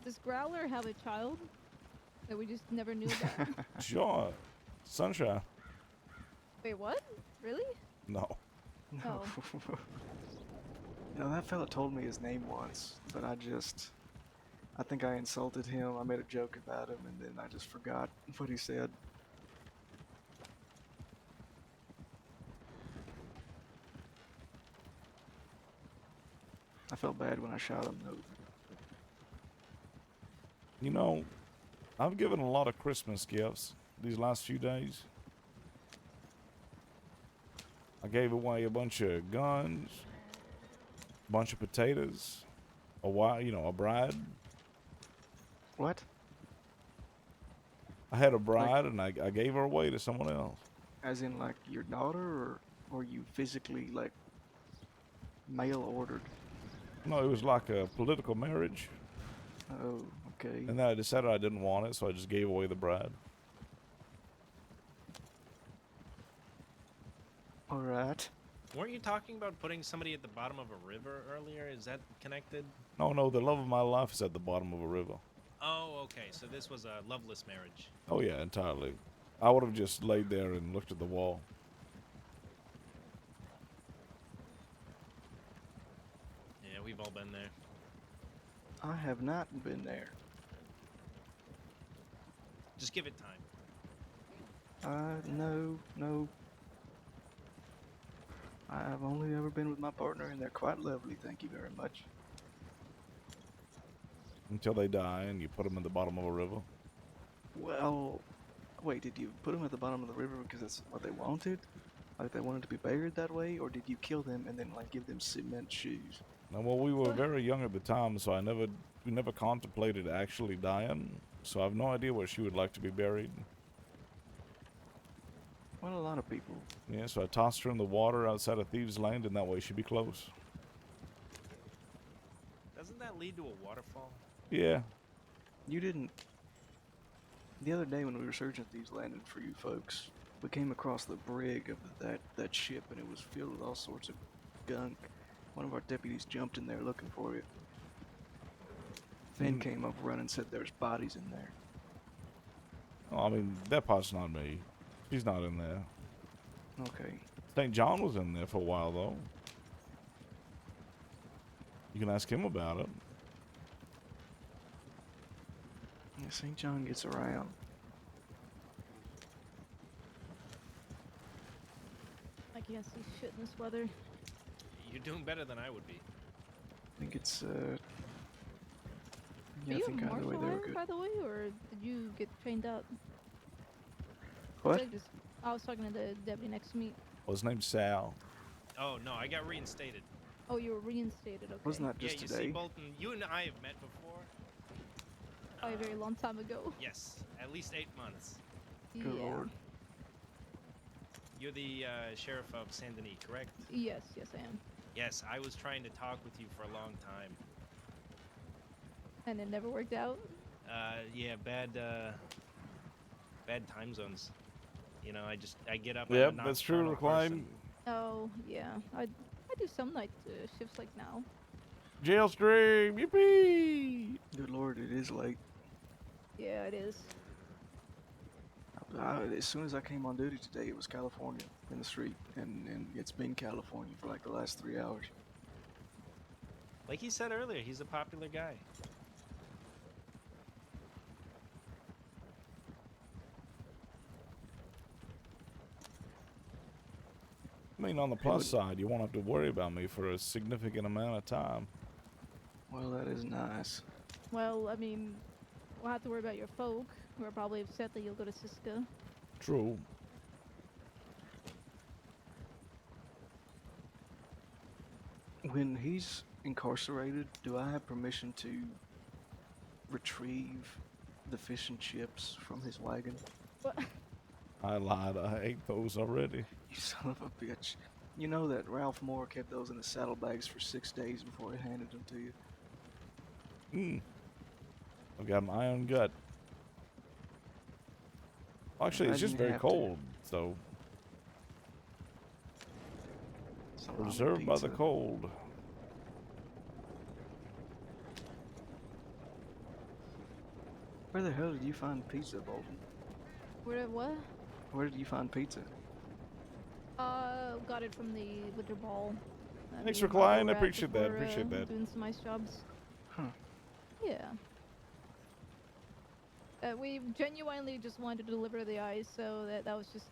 Does Growler have a child that we just never knew about? Sure. Sunshine. Wait, what? Really? No. No. Oh. You know, that fella told me his name once, but I think I insulted him. I made a joke about him, and then I just forgot what he said. I felt bad when I shot him, though. You know, I've given a lot of Christmas gifts these last few days. I gave away a bunch of guns, a bunch of potatoes, a bride. What? I had a Like, bride and I gave her away to someone else. as in, like, your daughter, or you physically, like, mail ordered? No, it was like a political marriage. Oh, okay. And then I decided I didn't want it, so I just gave away the bride. Alright. Weren't you talking about putting somebody at the bottom of a river earlier? Is that connected? No, the love of my life is at the bottom of a river. Oh, okay. So this was a loveless marriage. Oh yeah, entirely. I would have just laid there and looked at the wall. Yeah, we've all been there. I have not been there. Just give it time. No. I've only ever been with my partner, and they're quite lovely, thank you very much. Until they die and you put them in the bottom of a river. Well, wait, did you put them at the bottom of the river because that's what they wanted? Like they wanted to be buried that way? Or did you kill them and then, like, give them cement shoes? Now, well, we were very young at the time, so we never contemplated actually dying. So I have no idea where she would like to be buried. Well, a lot of people. Yeah, so I tossed her in the water outside of Thieves' Land, and that way she'd be close. Doesn't that lead to a waterfall? Yeah. You didn't. The other day when we were searching Thieves' Landing for you folks, we came across the brig of that ship, and it was filled with all sorts of gunk. One of our deputies jumped in there looking for you. Finn came up running and said there's bodies in there. Oh, I mean, that part's not me. She's not in there. Okay. St. John was in there for a while, though. You can ask him about it. Yeah, St. John gets around. I can't see shit in this weather. You're doing better than I would be. I think it's, Are yeah, I you a think either way martial they were armor, good. by the way, or did you get trained up? What? I was talking to the deputy next to me. Well, his name's Sal. Oh, no, I got reinstated. Oh, you were reinstated, okay. Wasn't that Yeah, just you today? see, Bolton, you and I have met before. Oh, a very long time ago. Yes, at least 8 months. Good Yeah. lord. You're the sheriff of Saint Denis, correct? Yes, I am. Yes, I was trying to talk with you for a long time. And it never worked out? Yeah, bad time zones. You know, I get up. Yep, I'm a that's true, nocturnal Recline. person. Oh, yeah. I do some night shifts like now. Jail stream! Yippee! Good lord, it is late. Yeah, it is. As soon as I came on duty today, it was California in the street, and it's been California for like the last 3 hours. Like he said earlier, he's a popular guy. I mean, on the plus side, you won't have to worry about me for a significant amount of time. Well, that is nice. Well, I mean, we'll have to worry about your folk, who are probably upset that you'll go to Siska. True. When he's incarcerated, do I have permission to retrieve the fish and chips from his wagon? What? I lied. I ate those already. You son of a bitch. You know that Ralph Moore kept those in his saddlebags for 6 days before he handed them to you. I've got an iron gut. Actually, it's I just didn't very have to. cold, so Salami preserved by the pizza. cold. Where the hell did you find pizza, Bolton? What? Where did you find pizza? Got it from the Winter Ball. Thanks Me for and Marco Klein. were at Appreciate that. before, Appreciate that. Doing some ice jobs. Huh. Yeah. We genuinely just wanted to deliver the ice, so that was just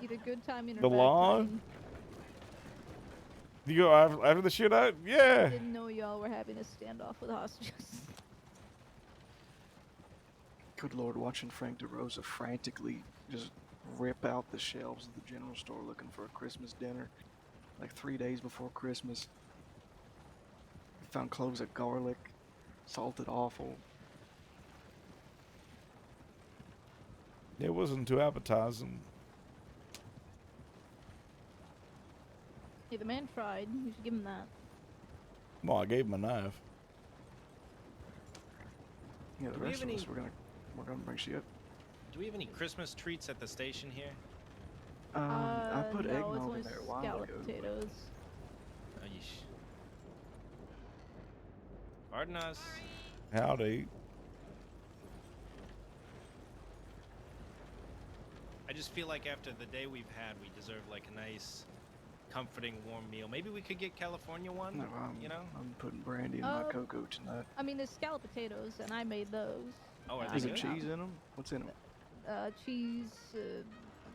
either good timing or The bad law? timing. You go after the shit out? Yeah. Didn't know y'all were having a standoff with hostages. Good lord, watching Frank DeRosa frantically just rip out the shelves of the general store looking for a Christmas dinner. Like 3 days before Christmas. Found cloves of garlic, salted offal. It wasn't too appetizing. Yeah, the man tried. You should give him that. Well, I gave him a knife. Yeah, the Do we rest have of us, any- we're gonna bring shit. Do we have any Christmas treats at the station here? I put no, it's eggnog only in there a while scalloped ago. potatoes. Oh, yeesh. Pardon us. Howdy. I just feel like after the day we've had, we deserve like a nice, comforting, warm meal. Maybe we could get California one. No, you know? I'm putting brandy in my cocoa tonight. I mean, there's scalloped potatoes, and I made those. Oh, are I they Is there mean, good? cheese in them? What's in them? Cheese,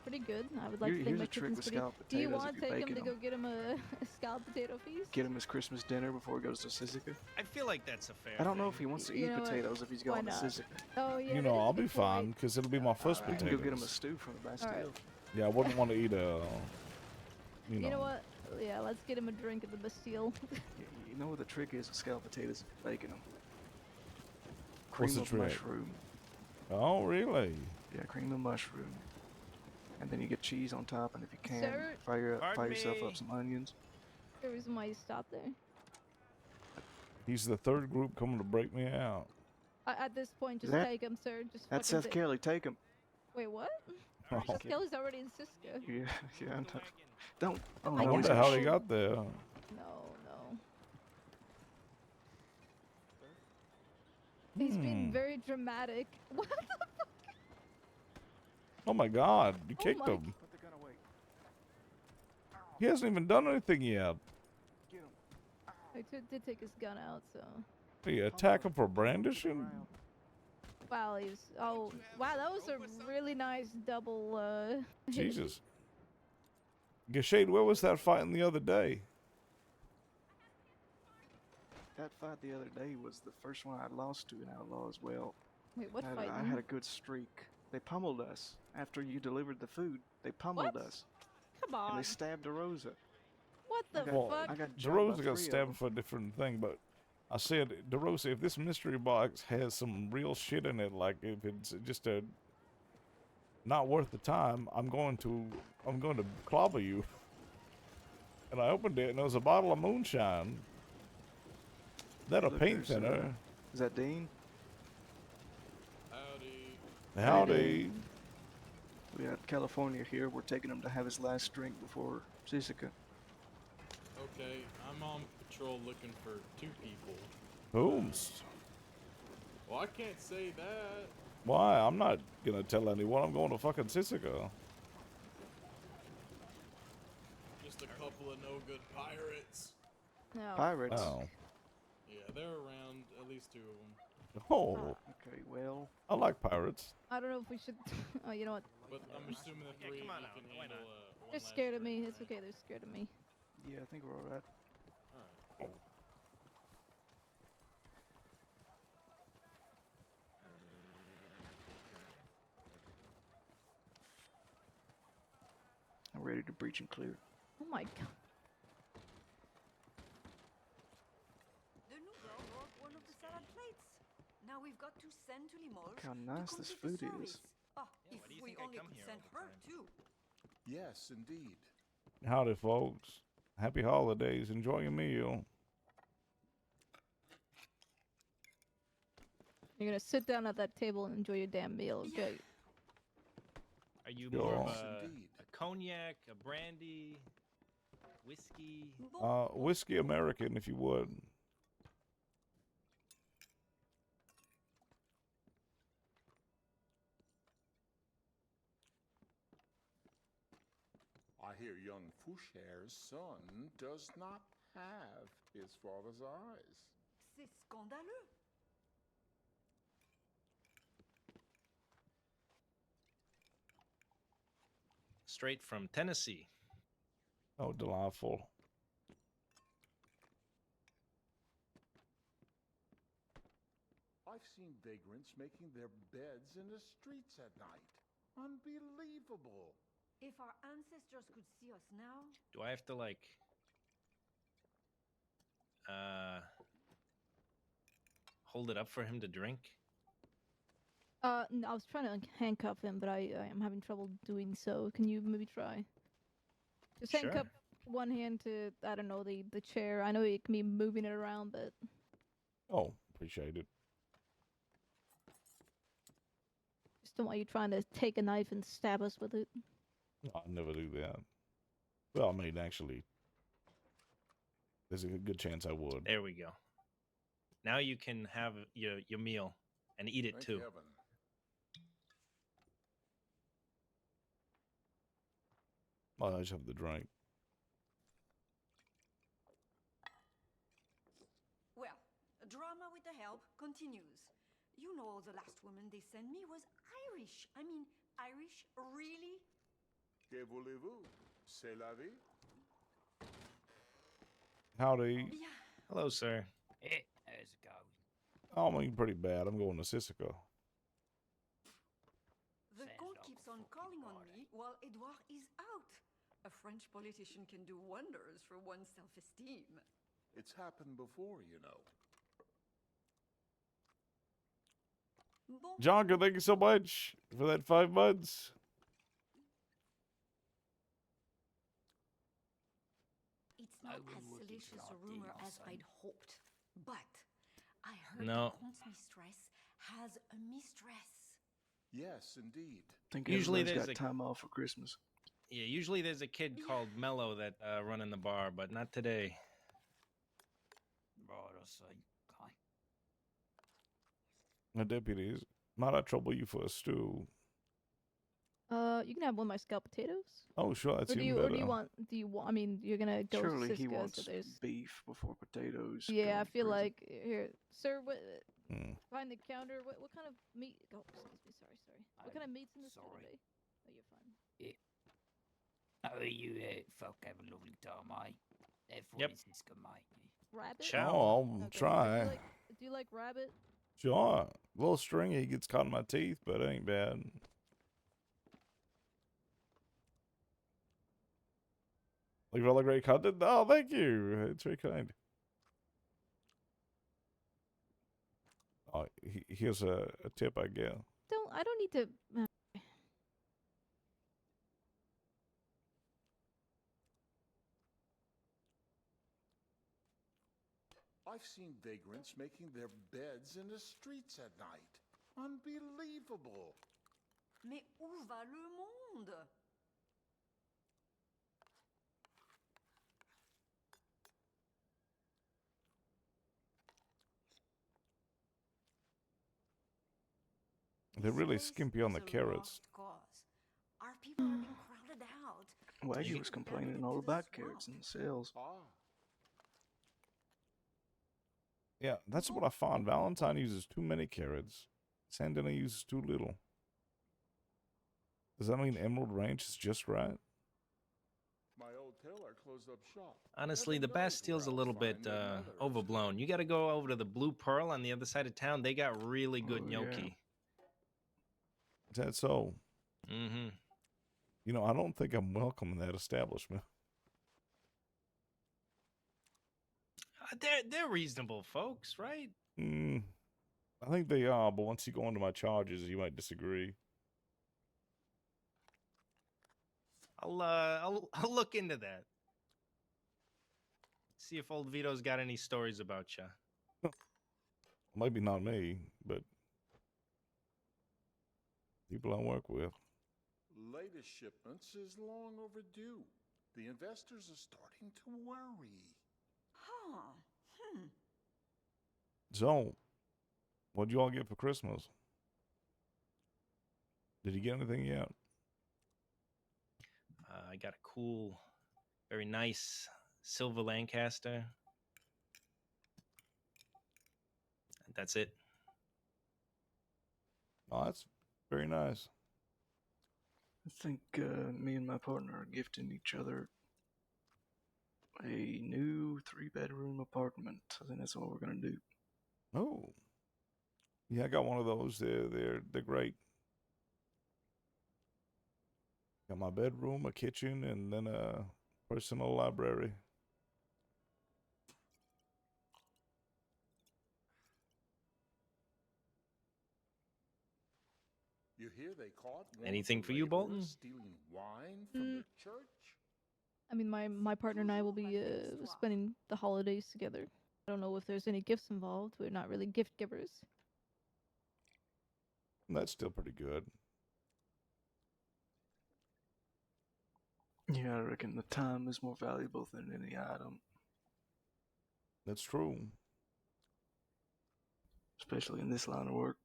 pretty good. I would like to think Here's my a trick chicken's with pretty. scalloped Do you potatoes want if to you're take him to baking go get him a scalloped potato feast? Get him his Christmas dinner before he goes to Sisika. I feel like that's a fair I don't know thing. if he wants to You eat know what? potatoes if he's Why going to not? Sisika. Oh yeah. You that know, is a I'll be good fine point. because it'll be my first We can go get him a potatoes. stew from the Bastille. Alright. Yeah, I wouldn't want to eat a. You know. You know what? Yeah, let's get him a drink at the Bastille. You know what the trick is with scalloped potatoes? Baking them. Cream What's the of trick? mushroom. Oh, really? Yeah, cream of mushroom. And then you get cheese on top, and if you can, Sir? fire Pardon yourself me. up some onions. The reason why you stopped there. He's the third group coming to break me out. At this point, just That- take him, sir. Just That's fucking Seth Kelly. Take him. Wait, what? Oh. Seth Kelly's already in Cisco. Yeah, yeah. Don't. Oh I no, wonder he's how got they got there. No. He's being very dramatic. What the fuck? Oh my God! You Oh kicked my him. Put the gun away. He hasn't even done anything yet. Get him. I did take his gun out, so. You attack him for brandishing? Wow, he's. Oh, wow, that was a really nice double. hit. Jesus. Gashade, where was that fighting the other day? That fight the other day was the first one I lost to an outlaw as well. Wait, what I fight? had a good streak. They pummeled us after you delivered the food. They pummeled What? us, Come and on. they stabbed DeRosa. What the got- Well, fuck? I got jumped by DeRosa got 3 of stabbed them. for a different thing, but I said, DeRosa, if this mystery box has some real shit in it, like if it's just a not worth the time, I'm going to clobber you. And I opened it, and there was a bottle of moonshine. That a Look, paint there's, thinner. Is that Dean? Howdy. We got California here. We're taking him to have his last drink before Sisika. Okay, I'm on patrol looking for 2 people. Whomst? Well, I can't say that. Why? I'm not gonna tell anyone. I'm going to fucking Sisika. Just a couple of no good pirates. No. Pirates. Oh. Yeah, they're around, at least 2 of them. Oh. Okay, well, I like pirates. I don't know if we should. Oh, you know what? But I'm assuming the Yeah, 3 come of on you out. can Why handle not? one They're last scared of drink, me. It's right? okay. They're scared of me. yeah, I think we're all right. Alright. I'm ready to breach and clear. Oh my god. The noodle broke one of the salad plates. Now we've got to send to Limoges Look how to nice this complete the food is. service. Ah, Yeah, if why do you we think I only come could here send all the her time? too. Yes, indeed. Howdy, folks. Happy holidays. Enjoy your meal. You're gonna sit down at that table and enjoy your damn meal, okay? Are you Sure. more of Yes, a indeed. cognac, a brandy, whiskey? Whiskey American, if you would. hear young Foucher's son does not have his father's eyes. C'est scandaleux. Straight from Tennessee. Oh, delightful. I've seen vagrants making their beds in the streets at night. Unbelievable. If our ancestors could see us now, Do I have to like hold it up for him to drink? No, I was trying to handcuff him, but I am having trouble doing so. Can you maybe try? Just Sure. handcuff one hand to, I don't know, the chair. I know you can be moving it around, but Oh, appreciate it. just don't want you trying to take a knife and stab us with it. I'd never do that. Well, I mean, actually, there's a good chance I would. There we go. Now you can have your meal and eat it Thank too. heaven. Well, I just have the drink. well, drama with the help continues. You know, the last woman they sent me was Irish. I mean, Irish, really? Que voulez-vous? C'est la vie. Howdy. Yeah. Hello, sir. Hey, how's it going? Oh, I mean, pretty bad. I'm going to Sisika. The Sounds Comte like keeps a on funky calling on party. me while Edouard is out. A French politician can do wonders for one's self-esteem. It's happened before, you know. Bon, Jonka, thank you so much for that 5 months. it's not I as will look into salacious a our rumor deal, as son. I'd hoped. But I heard No. the Comte's mistress has a mistress. Yes, indeed. Think Usually everybody's there's got time off for Christmas. Yeah, usually there's a kid called Mello that running the bar, but not today. Right, I see. Okay. My deputies, might I trouble you for a stew? You can have one of my scalloped potatoes. Oh, sure, that's Or do even you, better. or do you want? Do you want? I mean, you're gonna go Surely to he Cisco, wants so there's. beef before potatoes. Yeah, going I to feel prison. like here, sir. What Hmm. behind the counter? What kind of meat? Oh, excuse me. Sorry. What kind of I'm meat's in this store sorry. today? Oh, you're fine. Oh, you folk have a lovely time, mate. Therefore, Yep. it's Cisco, mate. Rabbit. Ciao. Oh, I'll Okay. try. Do you like rabbit? Sure. A little stringy, gets caught in my teeth, but it ain't bad. Like really great content. Oh, thank you. It's very kind. Oh, here's a tip, I guess. I don't need to. I've seen vagrants making their beds in the streets at night. Unbelievable. Mais où va le monde? They're This really place skimpy on is the a carrots. lost cause. Our people are being crowded out. Waggy You was can complaining navigate all to the about carrots swamp. in the sales. Ah, Yeah, that's what I found. Valentine uses too many carrots. Sandina uses too little. Does that mean Emerald Ranch is just right? my old tailor closed up shop. Honestly, Heaven the knows Bastille's a where I'll little bit find another overblown. You got to go over to the Blue Pearl on the other side of town. They got really good Oh, yeah. gnocchi. Is that so? Mm-hmm. You know, I don't think I'm welcome in that establishment. They're reasonable folks, right? I think they are, but once you go into my charges, you might disagree. I'll look into that. See if old Vito's got any stories about you. Maybe not me, but people I work with. Latest shipments is long overdue. The investors are starting to worry. Huh. So, what'd you all get for Christmas? Did you get anything yet? I got a cool, very nice silver Lancaster. That's it. Oh, that's very nice. I think me and my partner are gifting each other a new 3-bedroom apartment. I think that's what we're gonna do. Oh, yeah, I got one of those. They're great. Got my bedroom, a kitchen, and then a personal library. You hear they caught one Anything of the for you, laborers Bolton? stealing wine from the church? I mean, my partner and I will be spending the holidays together. I don't know if there's any gifts involved. We're not really gift givers. That's still pretty good. Yeah, I reckon the time is more valuable than any item, That's true. especially in this line of work.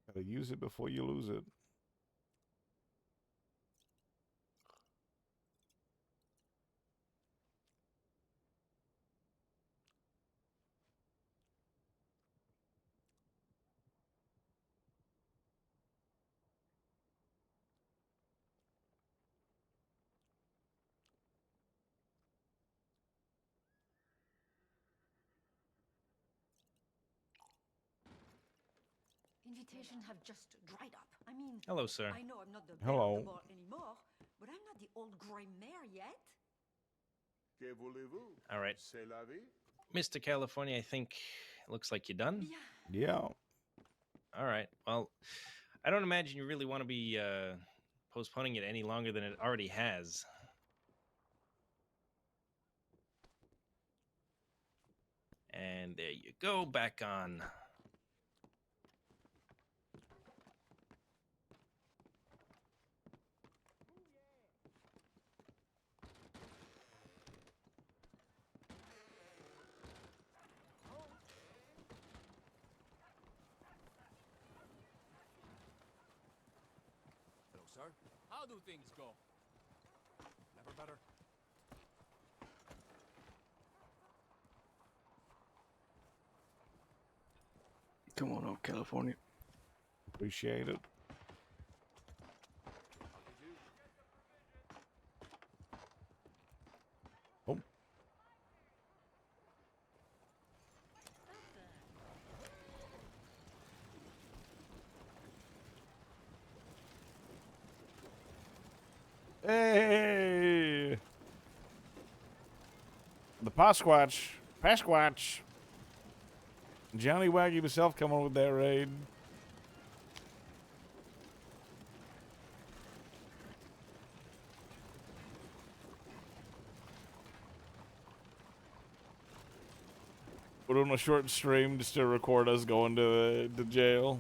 Gotta use it before you lose it. Invitations have just dried up. I mean, Hello, sir. I know I'm not the belle Hello. of the ball anymore, but I'm not the old gray mare yet. Que voulez-vous? All right, C'est la vie. Mr. California, I think it looks like you're done. Yeah. Yeah. All right. Well, I don't imagine you really want to be postponing it any longer than it already has. And there you go, back on. Hello, sir. How do things go? Never better. Come on up, California. Appreciate it. Oh. Hey! The Pasquatch. Pasquatch. Johnny Waggy himself coming with that raid. Put on a short stream just to record us going to the jail.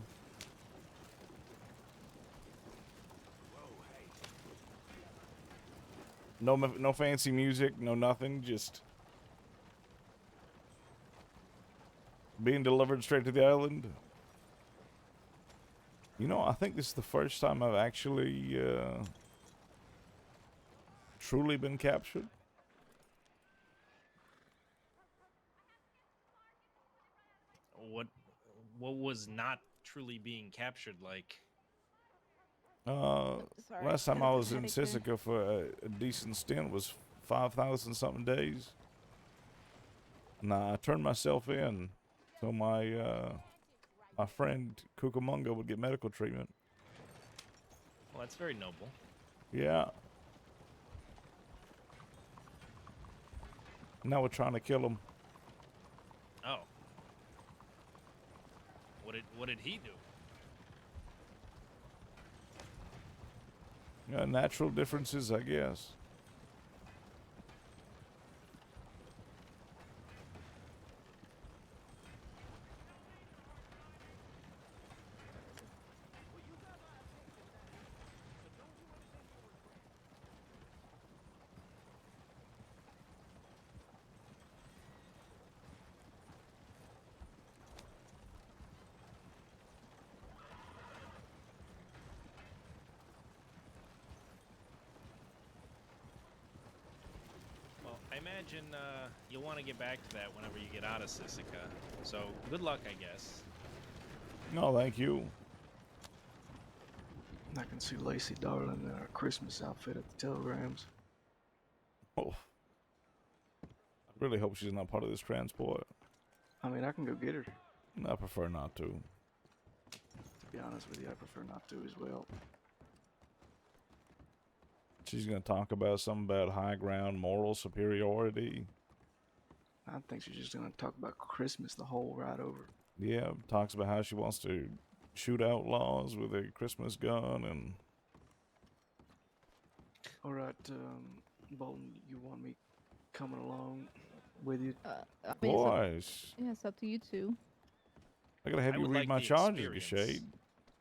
No fancy music, no nothing, just being delivered straight to the island. You know, I think this is the first time I've actually truly been captured. What was not truly being captured like? Sorry, Last time had a I bit was in headache there. Sisika for a decent stint was 5,000 something days. Nah, I turned myself in so my friend Cucamonga would get medical treatment. Well, that's very noble. Yeah. Now we're trying to kill him. Oh. What did he do? Yeah, natural differences, I guess. imagine you'll want to get back to that whenever you get out of Sisika. So good luck, I guess. No, thank you. I can see Lacey Darling in her Christmas outfit at the telegrams. Oh, I really hope she's not part of this transport. I mean, I can go get her. I prefer not to. To be honest with you, I prefer not to as well. She's gonna talk about something about high ground moral superiority. I think she's just gonna talk about Christmas the whole ride over. Yeah, talks about how she wants to shoot outlaws with a Christmas gun and... All right, Bolton, you want me coming along with you? I mean, it's up, Boys, yeah, it's up to you two. I gotta have I you would read like my the charges, experience. Shade.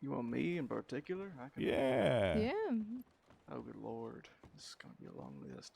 You want me in particular? I can. Yeah. Yeah. Oh, good lord, this is gonna be a long list.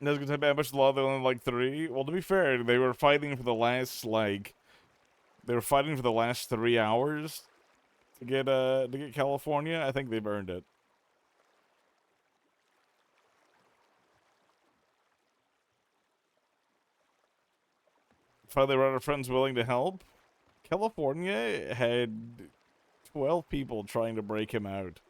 I was gonna say, how much law? They're only like 3. Well, to be fair, they were fighting for the last they were fighting for the last 3 hours to get California. I think they've earned it. Finally, were our friends willing to help? California had 12 people trying to break him out.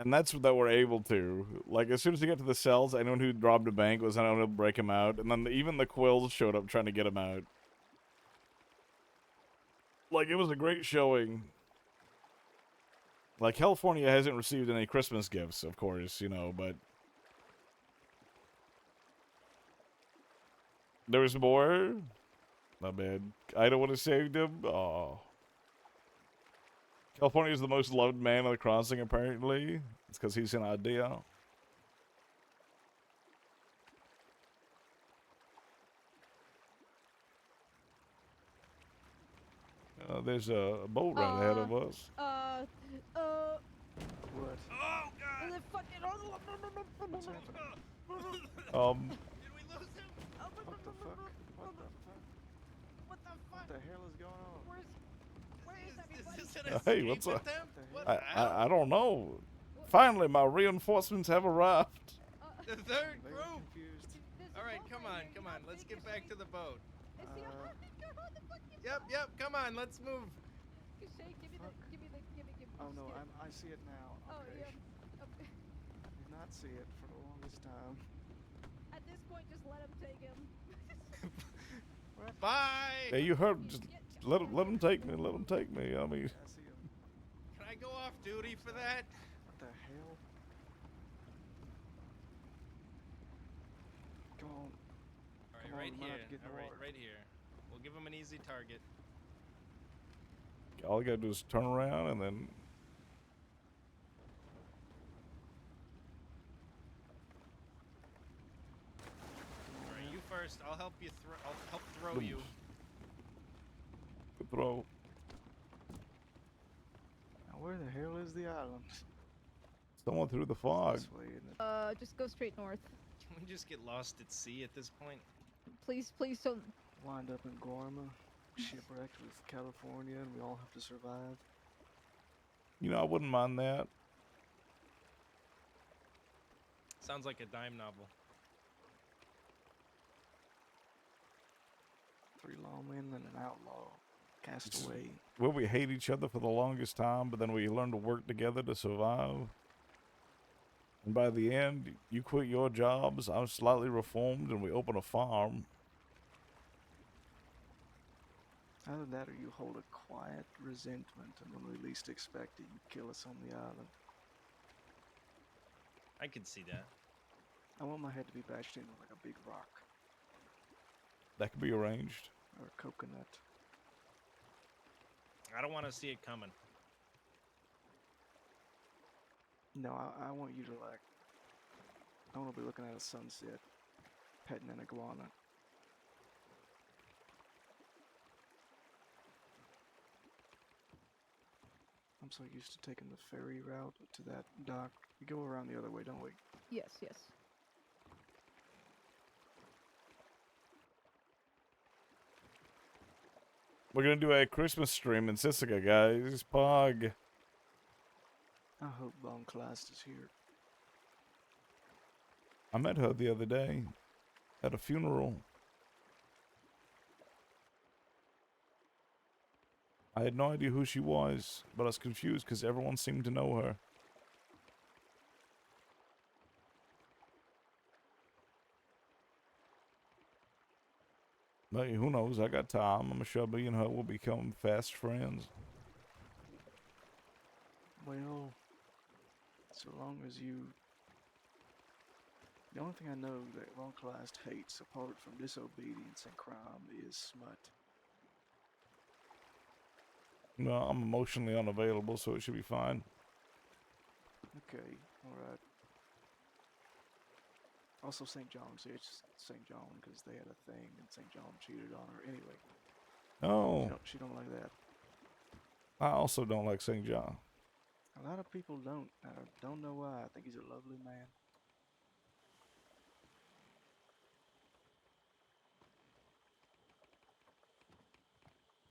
And that's that we're able to. Like, as soon as we get to the cells, anyone who robbed a bank was unable to break him out. And then even the Quills showed up trying to get him out. Like, it was a great showing. Like, California hasn't received any Christmas gifts, of course, you know, but... there was more? Not bad. Ida would have saved him? Oh. California is the most loved man on the crossing, apparently. It's because he's an idea. There's a boat right ahead of us. What? Oh God! The fucking- What's happening? Did we lose him? What the fuck? What the fuck? What the What fuck? the hell is going on? Where is everybody? Is this an Hey, escape what's up? attempt? What I, the hell? I don't know. Finally, my reinforcements have arrived. The third Very group. confused. There's a All right, boat come right on, here. come You on. don't Let's think get it's back me? to the boat. Is he Uh, what the fuck is Yep, come on. Let's move. Shay, give me the. Oh no, just get it. I see it now. Oh, Okay. yeah. Okay. I did not see it for the longest time. At this point, just let him take him. Bye. Hey, you heard? Just let him take me. Let him take me. I mean, I see him. Can I go off duty for that? What the hell? Come on. All right, Come on, right we might have here. to get in the All right, water. right here. We'll give him an easy target. all I gotta do is turn around and then. All right, you first. I'll help you. I'll help throw you. Good throw. Now where the hell is the island? Someone through the fog. This way, isn't it? Just go straight north. Can we just get lost at sea at this point? Please, please don't. Wind up in Guarma, shipwrecked with California, and we all have to survive. You know, I wouldn't mind that. Sounds like a dime novel. 3 lawmen and an outlaw. Cast away. Where we hate each other for the longest time, but then we learn to work together to survive. And by the end, you quit your jobs, I'm slightly reformed, and we open a farm. Either that or you hold a quiet resentment, and when we least expect it, you kill us on the island. I could see that. I want my head to be bashed in with like a big rock That could be arranged. or a coconut. I don't want to see it coming. No, I want you to like. I want to be looking at a sunset, petting an iguana. I'm so used to taking the ferry route to that dock. We go around the other way, don't we? Yes, yes. We're gonna do a Christmas stream in Sisika, guys. Pog. I hope Von Kleist is here. I met her the other day at a funeral. I had no idea who she was, but I was confused because everyone seemed to know her. But who knows? I got time. I'm sure me and her will become fast friends. Well, so long as you... The only thing I know that Von Kleist hates, apart from disobedience and crime, is smut. No, I'm emotionally unavailable, so it should be fine. Okay, alright. Also St. John's, it's St. John because they had a thing and St. John cheated on her. Anyway, Oh, she don't like that. I also don't like St. John. A lot of people don't. I don't know why. I think he's a lovely man.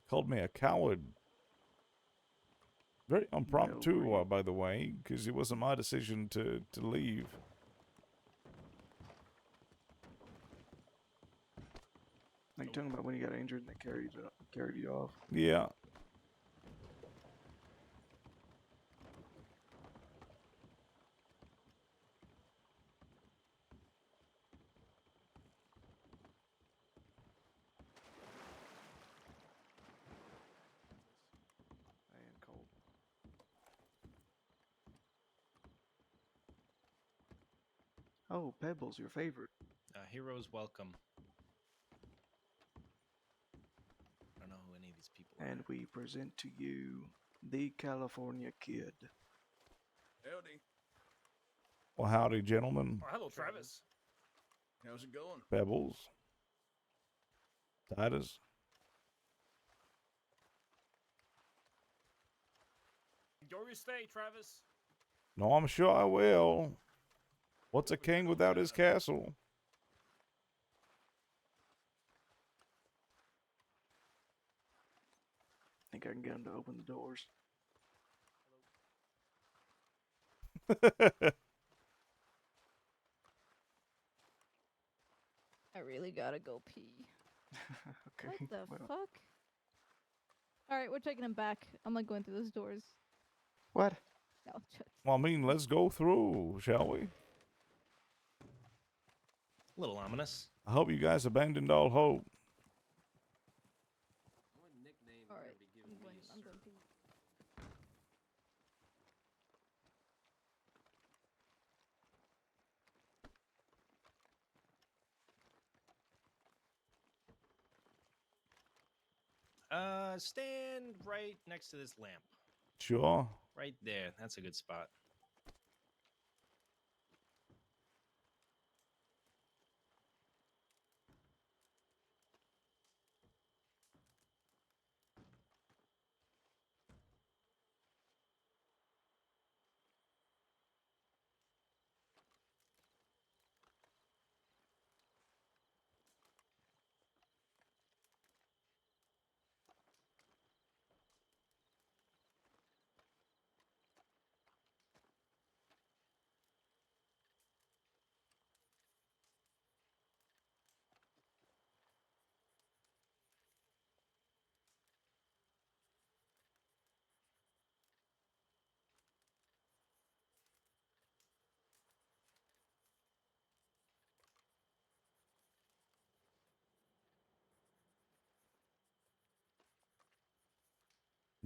Called me a coward. Very impromptu, Well, by the way, because it wasn't my decision to leave. Like, you talking about when you got injured and they carried you off? Yeah. And cold. Oh, Pebbles, your favorite. Heroes welcome. I don't know who any of these people are. And we present to you the California Kid. Howdy. Well, howdy, gentlemen. Oh, hello, Travis. How's it going? Pebbles. Titus. Enjoy your stay, Travis. No, I'm sure I will. What's a king without his castle? Think I can get him to open the doors. I really gotta go pee. Okay. What the well, fuck? Alright, we're taking him back. I'm like going through those doors. What? No, just... Well, I mean, let's go through, shall we? A little ominous. I hope you guys abandoned all hope. Alright, I'm going pee. Stand right next to this lamp. Sure. Right there. That's a good spot.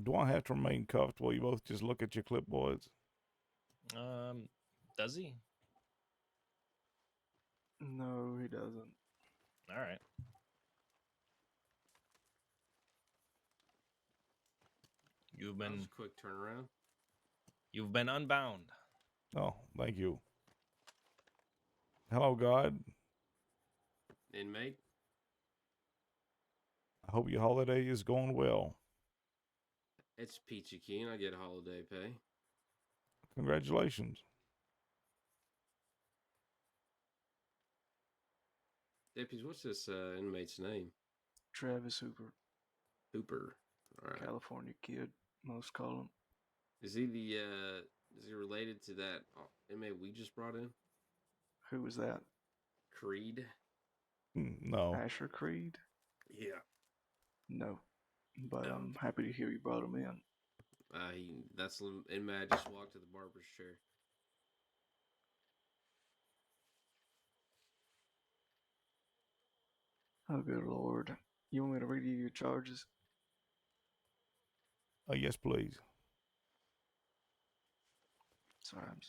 Do I have to remain cuffed while you both just look at your clipboards? Does he? No, he doesn't. All right. You've That was been a quick turnaround. you've been unbound. Oh, thank you. Hello, God. Inmate. I hope your holiday is going well. It's peachy keen. I get holiday pay. Congratulations. Deputies, what's this inmate's name? Travis Hooper, Hooper. All right. California kid, most call him. Is he related to that inmate we just brought in? Who was that? Creed? No. Asher Creed? Yeah. No. But No. I'm happy to hear you brought him in. That's the inmate I just walked to the barber's chair. Oh, good lord. You want me to read you your charges? Yes, please. Sorry, I'm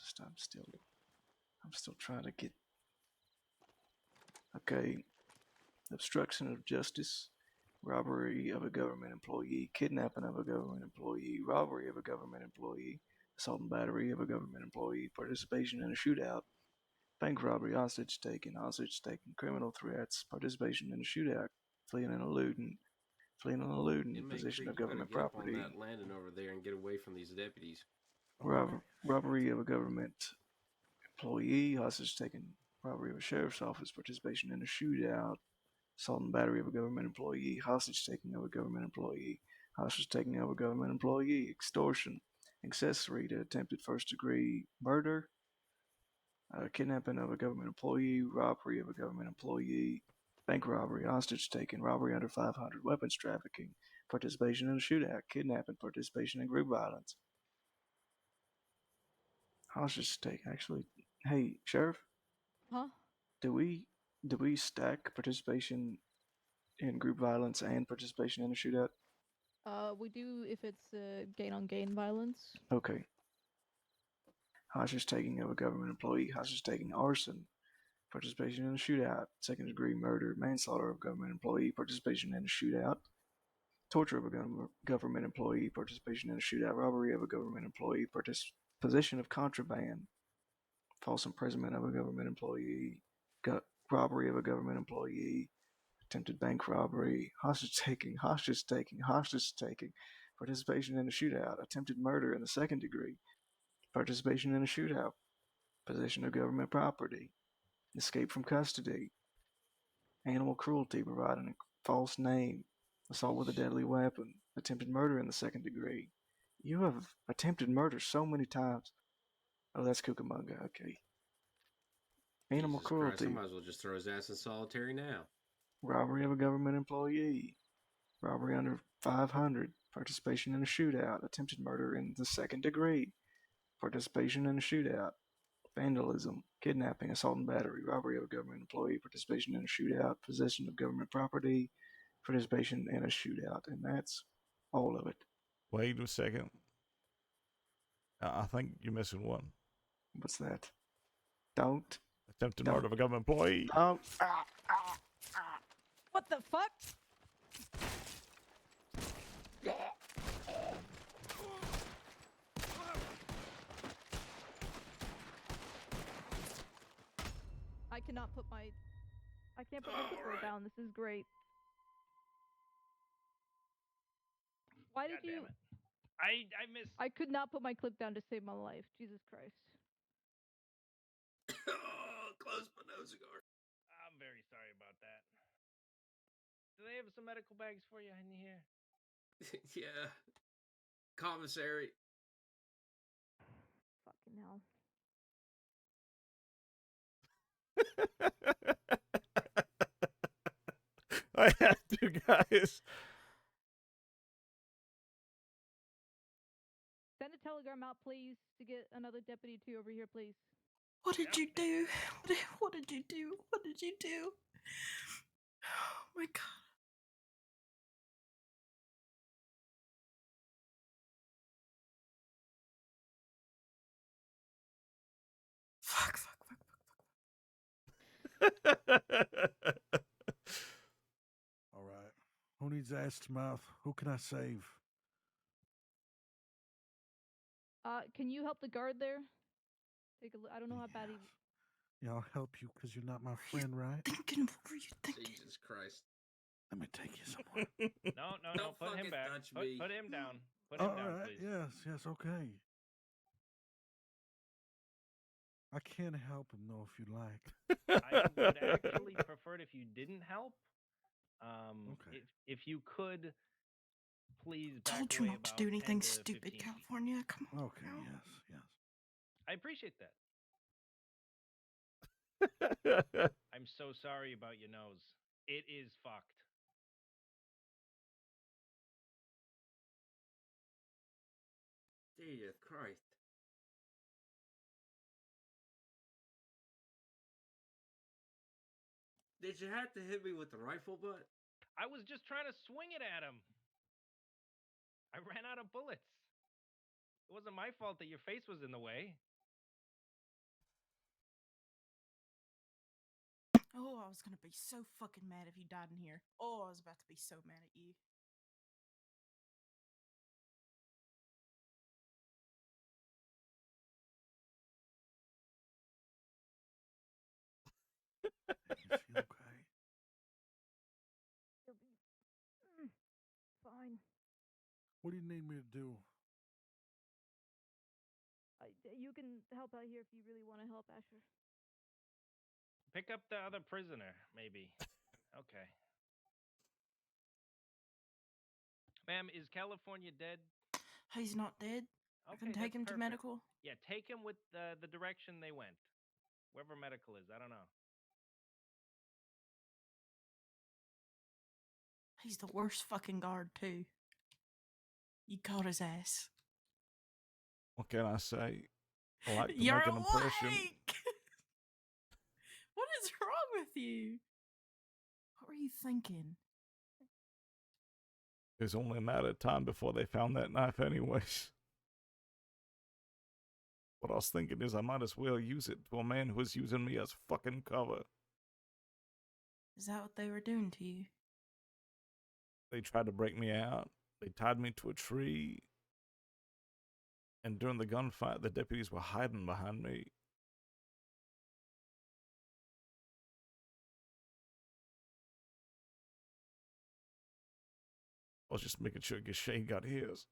still trying to get. Okay. Obstruction of justice, robbery of a government employee, kidnapping of a government employee, robbery of a government employee, assault and battery of a government employee, participation in a shootout, bank robbery, hostage taking, criminal threats, participation in a shootout, fleeing and eluding, Inmate possession Creed, of you better government get up on property, that landing over there and get away from these deputies. robbery of a government employee, hostage taking, robbery of a sheriff's office, participation in a shootout, assault and battery of a government employee, hostage taking of a government employee, hostage taking of a government employee, extortion, accessory to attempted first degree murder, kidnapping of a government employee, robbery of a government employee, bank robbery, hostage taking, robbery under 500, weapons trafficking, participation in a shootout, kidnapping, participation in group violence. Hostage take, actually. Hey, Sheriff, Huh? do we stack participation in group violence and participation in a shootout? We do if it's gain on gain violence. Okay. Hostage taking of a government employee, hostage taking, arson, participation in a shootout, second degree murder, manslaughter of a government employee, participation in a shootout, torture of a government employee, participation in a shootout, robbery of a government employee, possession of contraband, false imprisonment of a government employee, robbery of a government employee, attempted bank robbery, hostage taking, participation in a shootout, attempted murder in the second degree, participation in a shootout, possession of government property, escape from custody, animal cruelty, providing a false name, assault with a deadly weapon, attempted murder in the second degree. You have attempted murder so many times. Oh, that's Cucamonga. Okay. Animal Jesus Christ, I cruelty, might as well just throw his ass in solitary now. robbery of a government employee, robbery under 500, participation in a shootout, attempted murder in the second degree, participation in a shootout, vandalism, kidnapping, assault and battery, robbery of a government employee, participation in a shootout, possession of government property, participation in a shootout, and that's all of it. Wait a second. I think you're missing one. What's that? Don't. Attempted murder of a government employee. Don't. What the fuck? I can't put my clipboard down. This is great. Why did you? Damn it. I missed. I could not put my clip down to save my life. Jesus Christ. Close my nose cigar. I'm very sorry about that. Do they have some medical bags for you in here? Yeah. Commissary. Fucking hell. I have to, guys. Send a telegram out, please, to get another deputy 2 over here, please. What did you do? What did you do? What did you do? Oh my god. All right. Who needs ass to mouth? Who can I save? Can you help the guard there? Take a look. I don't know how bad he. Yeah, I'll help you because you're not my friend, right? Thinking, what were you thinking? Jesus Christ. Let me take you somewhere. No, Don't put him fucking back. touch me. Put him down. Put him All down, right. please. Yes, okay. I can help him though if you like. I would actually prefer it if you didn't help. Okay. If you could, please back Told you away not to about do 10 anything to stupid, 15 feet. California. Come on. Okay, now. yes. I appreciate that. I'm so sorry about your nose. It is fucked. Jesus Christ. Did you have to hit me with the rifle butt? I was just trying to swing it at him. I ran out of bullets. It wasn't my fault that your face was in the way. Oh, I was gonna be so fucking mad if you died in here. Oh, I was about to be so mad at you. Is she okay? He'll be fine. What do you need me to do? You can help out here if you really want to help, Asher. Pick up the other prisoner, maybe. Okay. Ma'am, is California dead? He's not dead. I Okay, can take that's him to perfect. medical. Yeah, take him with the direction they went. Wherever medical is, I don't know. He's the worst fucking guard, too. You caught his ass. What can I say? I like to You're make an impression. awake! What is wrong with you? What were you thinking? It was only a matter of time before they found that knife anyways. What I was thinking is I might as well use it to a man who was using me as fucking cover. Is that what they were doing to you? They tried to break me out. They tied me to a tree. And during the gunfight, the deputies were hiding behind me. I was just making sure Shane got his.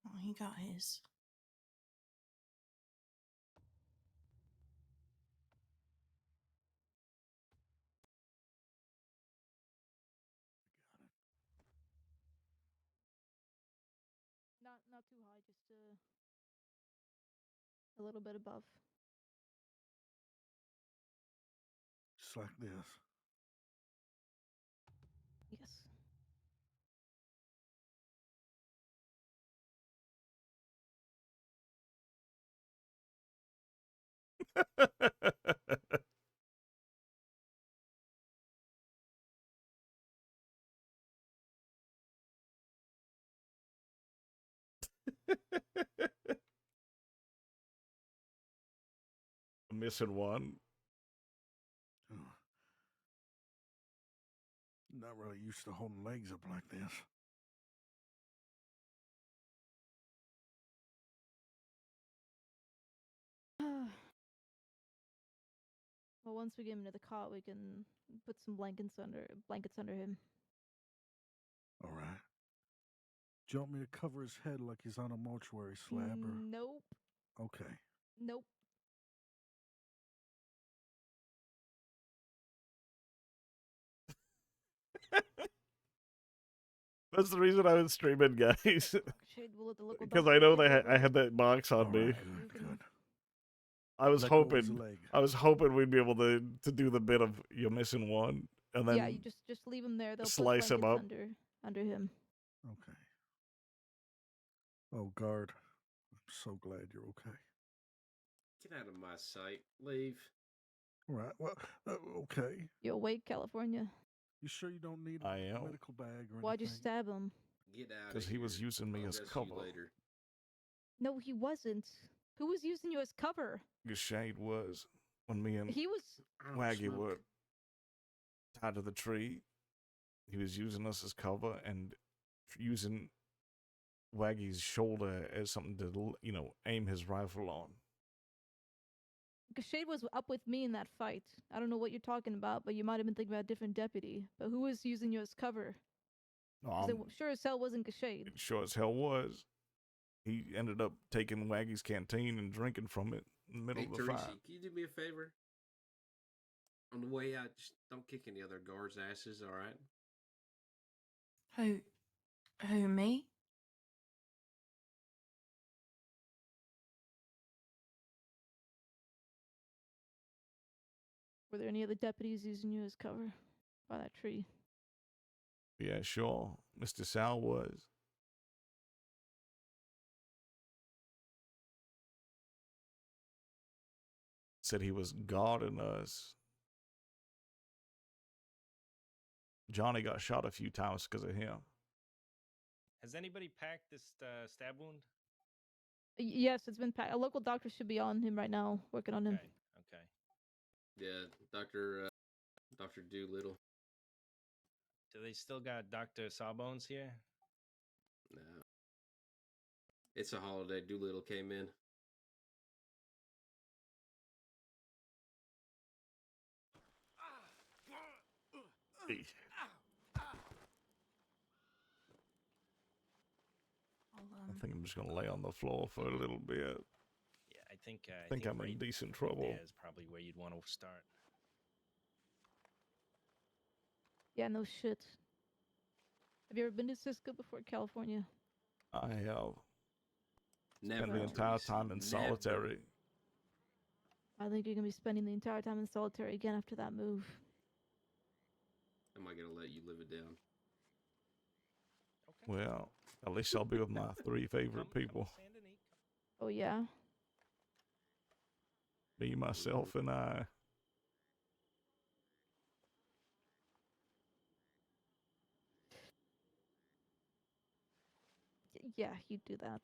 Oh, he got his. Not too high, just a little bit above. Just like this. Yes. Missing one. Oh. Not really used to holding legs up like this. Well, once we get him to the cot, we can put some blankets under him. All right. Do you want me to cover his head like he's on a mortuary slab? Or... Nope. Okay. Nope. That's the reason I was streaming, guys. Shade, we'll let the local Because doctor I know take I over. had that box on me. All right, good. I was Let go of his hoping leg. we'd be able to do the bit of you're missing one, and then Yeah, you just leave him there. They'll slice put him blankets up. under him. Okay. Oh, guard. I'm so glad you're okay. Get out of my sight. Leave. All right. Well, okay. You awake, California? You sure you don't need a I am. medical bag or Why'd you anything? stab him? Get out. Because he was using me I'll as rescue cover. later. No, he wasn't. Who was using you as cover? Shade was. when me and He was. Waggy were tied to the tree, he was using us as cover and using Waggy's shoulder as something to, aim his rifle on. Shade was up with me in that fight. I don't know what you're talking about, but you might have been thinking about a different deputy. But who was using you as cover? It sure as hell wasn't Gashade. It sure as hell was. He ended up taking Waggy's canteen and drinking from it in the middle of the Teresa, fight. can you do me a favor? On the way out, just don't kick any other guards' asses, all right? Who, me? Were there any other deputies using you as cover by that tree? Yeah, sure. Mr. Sal was. Said he was guarding us. Johnny got shot a few times because of him. Has anybody packed this stab wound? Yes, it's been packed. A local doctor should be on him right now, working on him. Okay. Yeah, Dr. Doolittle. Do they still got Dr. Sawbones here? No. It's a holiday. Doolittle came in. Hey. I think I'm just gonna lay on the floor for a little bit. Yeah, I think I'm in decent trouble. There is probably where you'd want to start. Yeah, no shit. Have you ever been to Cisco before, California? I have. Never. Spent the entire time in solitary. I think you're gonna be spending the entire time in solitary again after that move. Am I gonna let you live it down? Okay. Well, at least I'll be with my 3 favorite people. Oh yeah. Me, myself, and I. Yeah, you do that.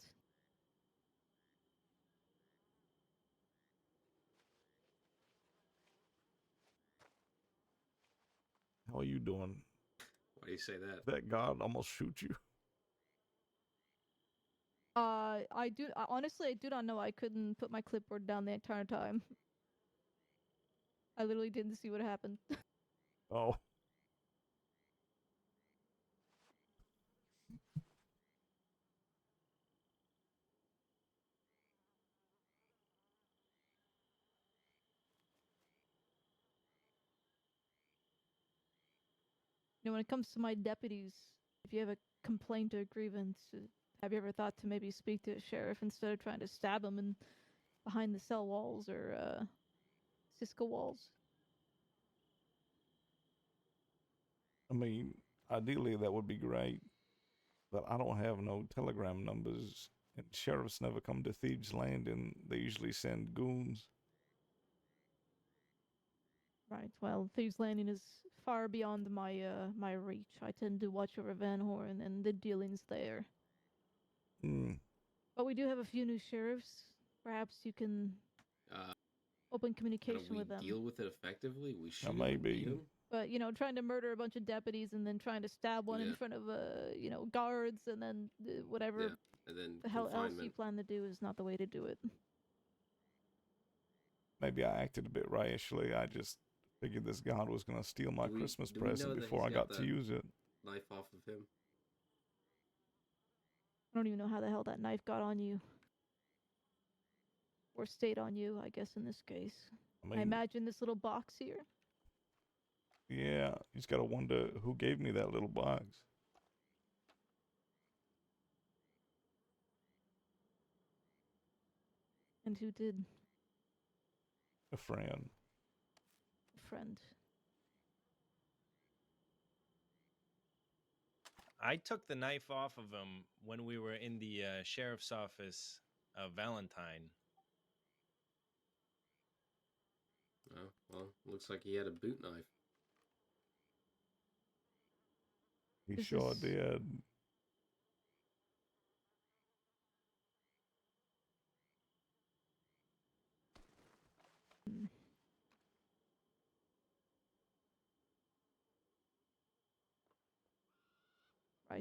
How are you doing? Why do you say that? That God almost shoot you. Honestly, I do not know. I couldn't put my clipboard down the entire time. I literally didn't see what happened. Oh. When it comes to my deputies, if you have a complaint or grievance, have you ever thought to maybe speak to a sheriff instead of trying to stab them in behind the cell walls or Cisco walls? I mean, ideally that would be great, but I don't have no telegram numbers, and sheriffs never come to Thieves Landing. They usually send goons. Right. Well, Thieves Landing is far beyond my reach. I tend to watch over Van Horn and the dealings there. But we do have a few new sheriffs. Perhaps you can open communication with them. Deal with it effectively. We should maybe. But trying to murder a bunch of deputies and then trying to stab one in front of guards and then whatever and then the hell else you plan to do is not the way to do it. Maybe I acted a bit rashly. I just figured this God was going to steal my Christmas present before I got to use it. Knife off of him. I don't even know how the hell that knife got on you. Or stayed on you, I guess, in this case. I imagine this little box here. Yeah, you just got to wonder who gave me that little box. And who did? A friend. A friend. I took the knife off of him when we were in the sheriff's office of Valentine. Oh, well, looks like he had a boot knife. He sure did.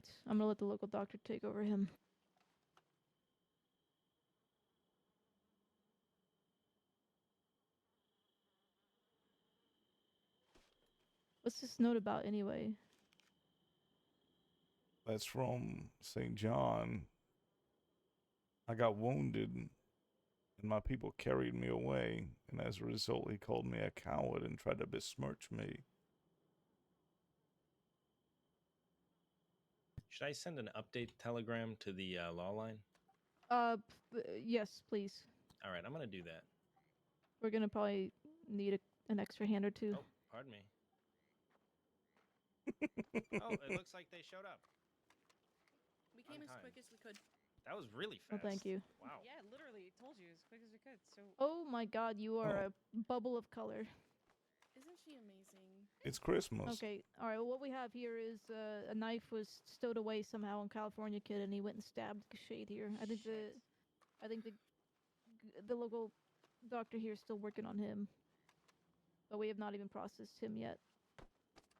right. I'm gonna let the local doctor take over him. What's this note about anyway? That's from St. John. I got wounded, and my people carried me away, and as a result, he called me a coward and tried to besmirch me. Should I send an update telegram to the law line? Yes, please. All right, I'm gonna do that. We're gonna probably need an extra hand or two. Oh, pardon me. Oh, it looks like they showed up. We came as time. quick as we could. That was really Oh, fast. thank you. Wow. Yeah, literally told you as quick as we could. So Oh my God, you are a bubble of color. Isn't she amazing? It's Christmas. Okay, all right. Well, what we have here is a knife was stowed away somehow in California Kid, and he went and stabbed Shade here. I think the local doctor here is still working on him, but we have not even processed him yet.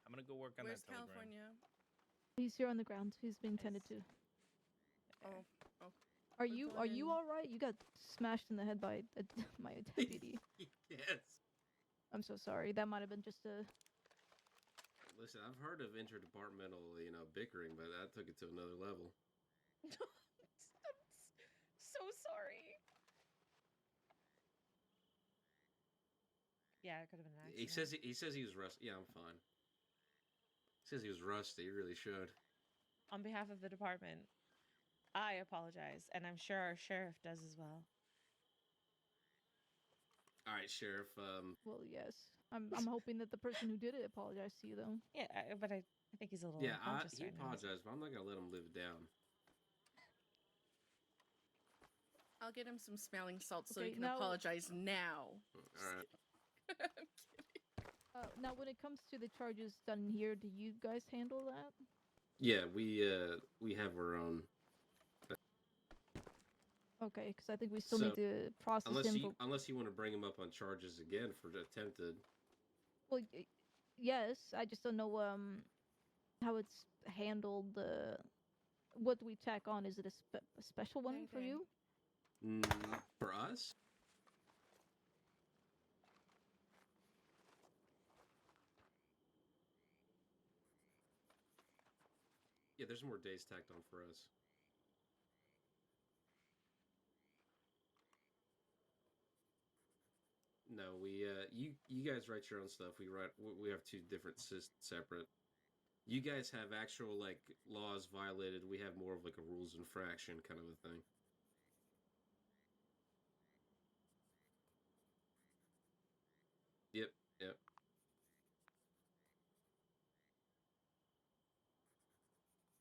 I'm gonna go work on Where's that telegram. California? He's here on the ground. He's being tended to. Oh. Are you all right? You got smashed in the head by my deputy. Yes. I'm so sorry. That might have been just a. Listen, I've heard of interdepartmental, bickering, but I took it to another level. I'm so sorry. Yeah, it could have been an accident. He says he was rusty. Yeah, I'm fine. He says he was rusty. He really should. On behalf of the department, I apologize, and I'm sure our sheriff does as well. All right, Sheriff. Well, yes. I'm hoping that the person who did it apologized to you, though. Yeah, but I think he's a little Yeah, unconscious he right now. apologized, but I'm not gonna let him live it down. I'll get him some smelling salts so Okay, he can now- apologize now. All right. I'm kidding. Now, when it comes to the charges done here, do you guys handle that? Yeah, we have our own. Okay, because I think we still need to process him. Unless you want to bring him up on charges again for attempted. Well, yes. I just don't know how it's handled. What do we tack on? Is it a special one for you? For us? Yeah, there's more days tacked on for us. No, you guys write your own stuff. We have two different separate. You guys have actual laws violated. We have more of a rules infraction kind of a thing. Yep.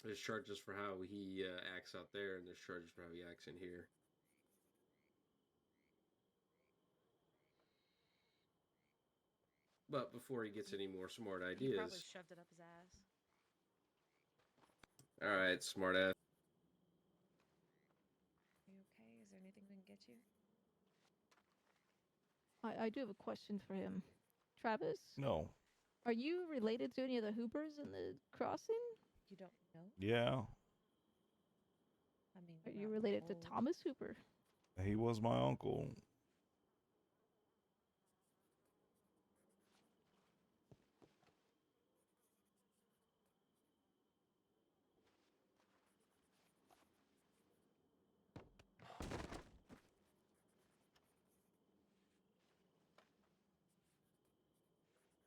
There's charges for how he acts out there, and there's charges for how he acts in here. But before he gets any more smart He probably ideas... shoved it up his ass. Alright, smart ass. Are you okay? Is there anything we can get you? I do have a question for him. Travis? No. Are you related to any of the Hoopers in the crossing? You don't know? Yeah. I mean, Are you related to Thomas Hooper? He was my uncle.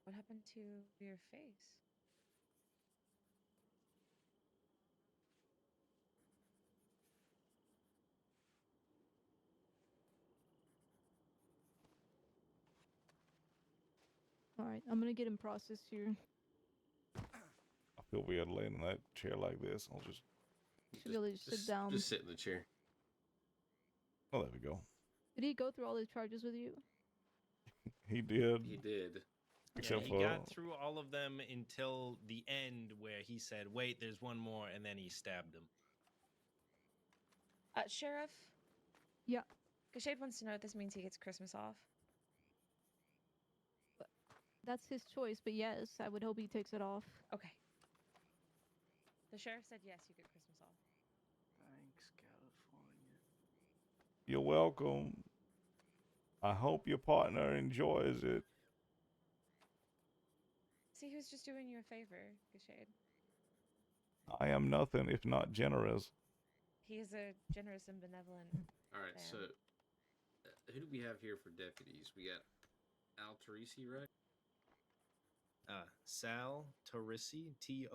What happened to your face? Alright, I'm gonna get him processed here. I feel weird laying in that chair like this. I'll just... Should be able to just sit down. Just sit in the chair. Oh, there we go. Did he go through all the charges with you? He did. He did. Except he for... got through all of them until the end where he said, wait, there's one more, and then he stabbed him. Sheriff? Yeah. Shade wants to know if this means he gets Christmas off. That's his choice, but yes, I would hope he takes it off. Okay. The sheriff said yes, you get Christmas off. Thanks, California. You're welcome. I hope your partner enjoys it. See, who's just doing you a favor, Gashade. I am nothing if not generous. He is a generous and benevolent All right, man. so who do we have here for deputies? We got Al Teresi, right? Sal Torrisi, Torrisi.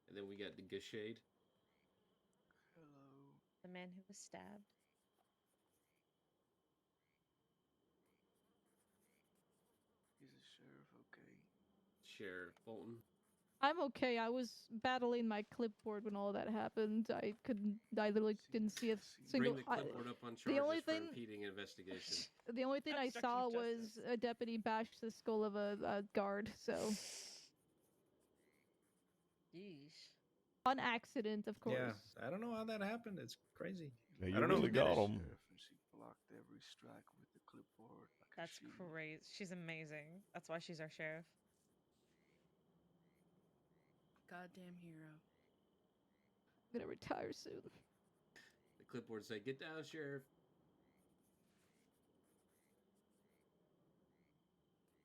And then we got the Gashade. Hello. The man who was stabbed. Is the sheriff okay? Sheriff Bolton. I'm okay. I was battling my clipboard when all that happened. I literally didn't see a single. Bring the clipboard up on the charges only for thing, impeding investigation. the only thing I Obstruction saw of was justice. a deputy bash the skull of a guard. So Yeesh. on accident, of course. Yeah, I don't know how that happened. It's crazy. Yeah, I you don't know really who did got it. him. Sheriff, and she blocked every strike with the clipboard like a That's shield. crazy. She's amazing. That's why she's our sheriff. Goddamn hero. I'm gonna retire soon. The clipboard said, "Get down, Sheriff."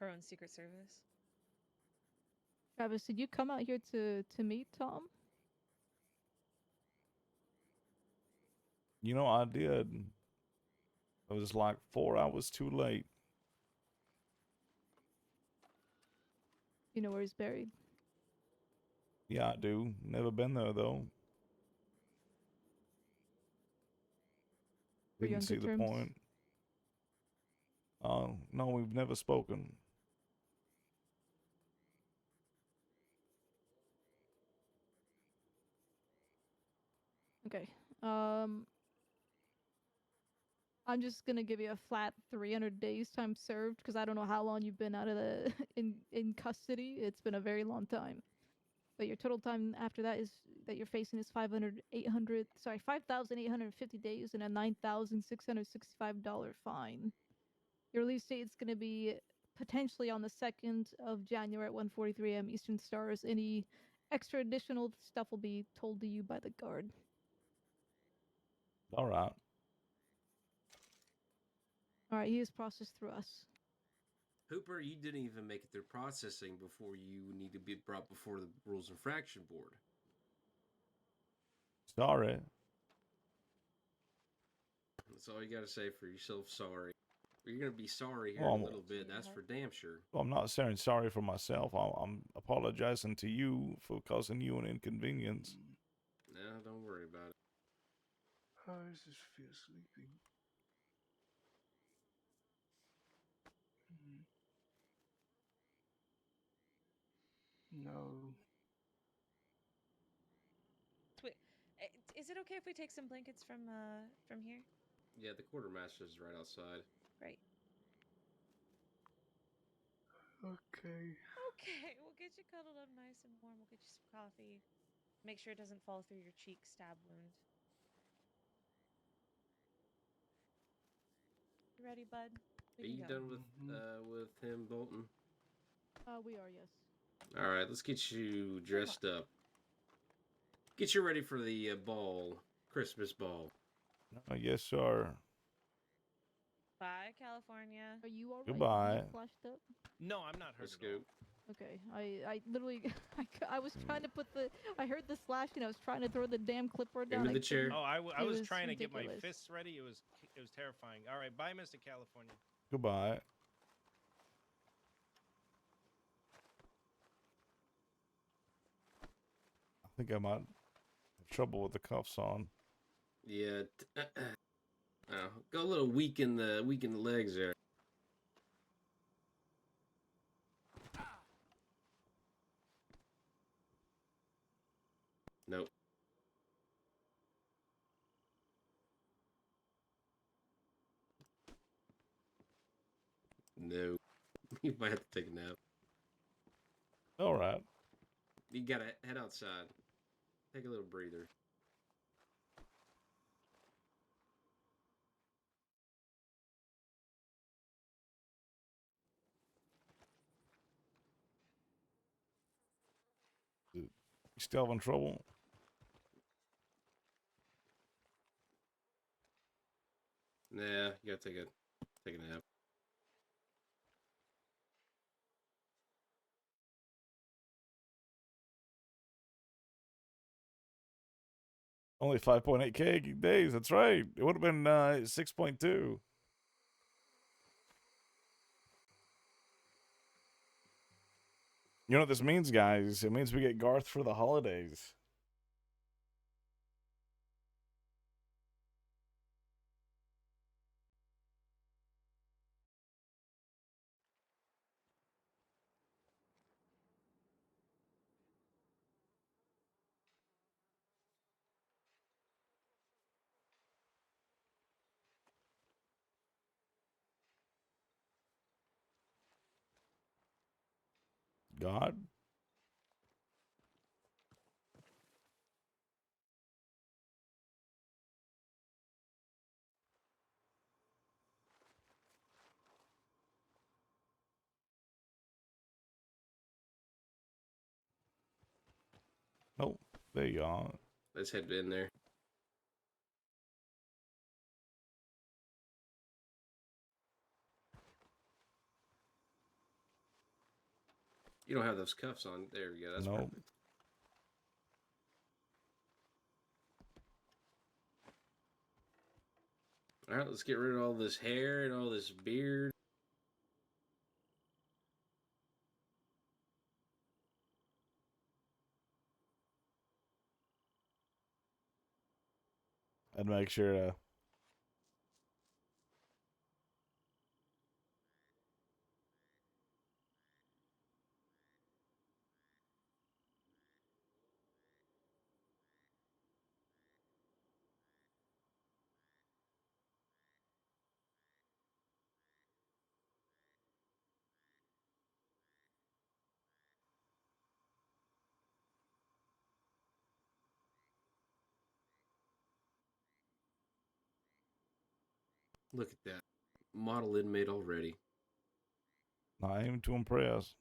Her own Secret Service. Travis, did you come out here to meet Tom? You know, I did. It was like 4 hours too late. You know where he's buried? Yeah, I do. Never been there, though. For Didn't see younger the terms? point. No, we've never spoken. Okay. I'm just gonna give you a flat 300 days time served because I don't know how long you've been out of the in custody. It's been a very long time. But your total time after that is that you're facing is 5,850 days and a $9,665 fine. Your release date is gonna be potentially on the 2nd of January at 1:43 a.m. Eastern Stars. Any extra additional stuff will be told to you by the guard. All right. All right, he is processed through us. Hooper, you didn't even make it through processing before you need to be brought before the Rules Infraction Board. Sorry. That's all you got to say for yourself. Sorry. You're gonna be sorry here Well, in a little bit. That's for damn sure. Well, I'm not saying sorry for myself. I'm apologizing to you for causing you an inconvenience. No, don't worry about it. How does this feel sleepy? No. Is it okay if we take some blankets from here? Yeah, the quartermaster's right outside. Great. Okay. Okay, we'll get you cuddled up nice and warm. We'll get you some coffee. Make sure it doesn't fall through your cheek stab wound. You ready, bud? Are you done with him, Bolton? We are, yes. All right, let's get you dressed up. Get you ready for the ball, Christmas ball. Yes, sir. Bye, California. Are you all right? Goodbye. You flashed up? No, I'm not hurt. Let's go. Okay, I literally, I was trying to put I heard the slashing, I was trying to throw the damn clipboard down. Into the chair. Oh, I It was was trying to get my ridiculous. fists ready. It was terrifying. All right, bye, Mr. California. Goodbye. I think I might have trouble with the cuffs on. Yeah. Go a little weak in the legs there. Nope. No. You might have to take a nap. All right. You gotta head outside. Take a little breather. You still having trouble? Nah, you gotta take a nap. Only 5.8K days. That's right. It would have been 6.2. You know what this means, guys? It means we get Garth for the holidays. God? Oh, there you are. Let's head in there. You don't have those cuffs on. There we go. That's Nope. perfect. All right, let's get rid of all this hair and all this beard. I'd make sure to... Look at that. Model inmate already. I aim to impress.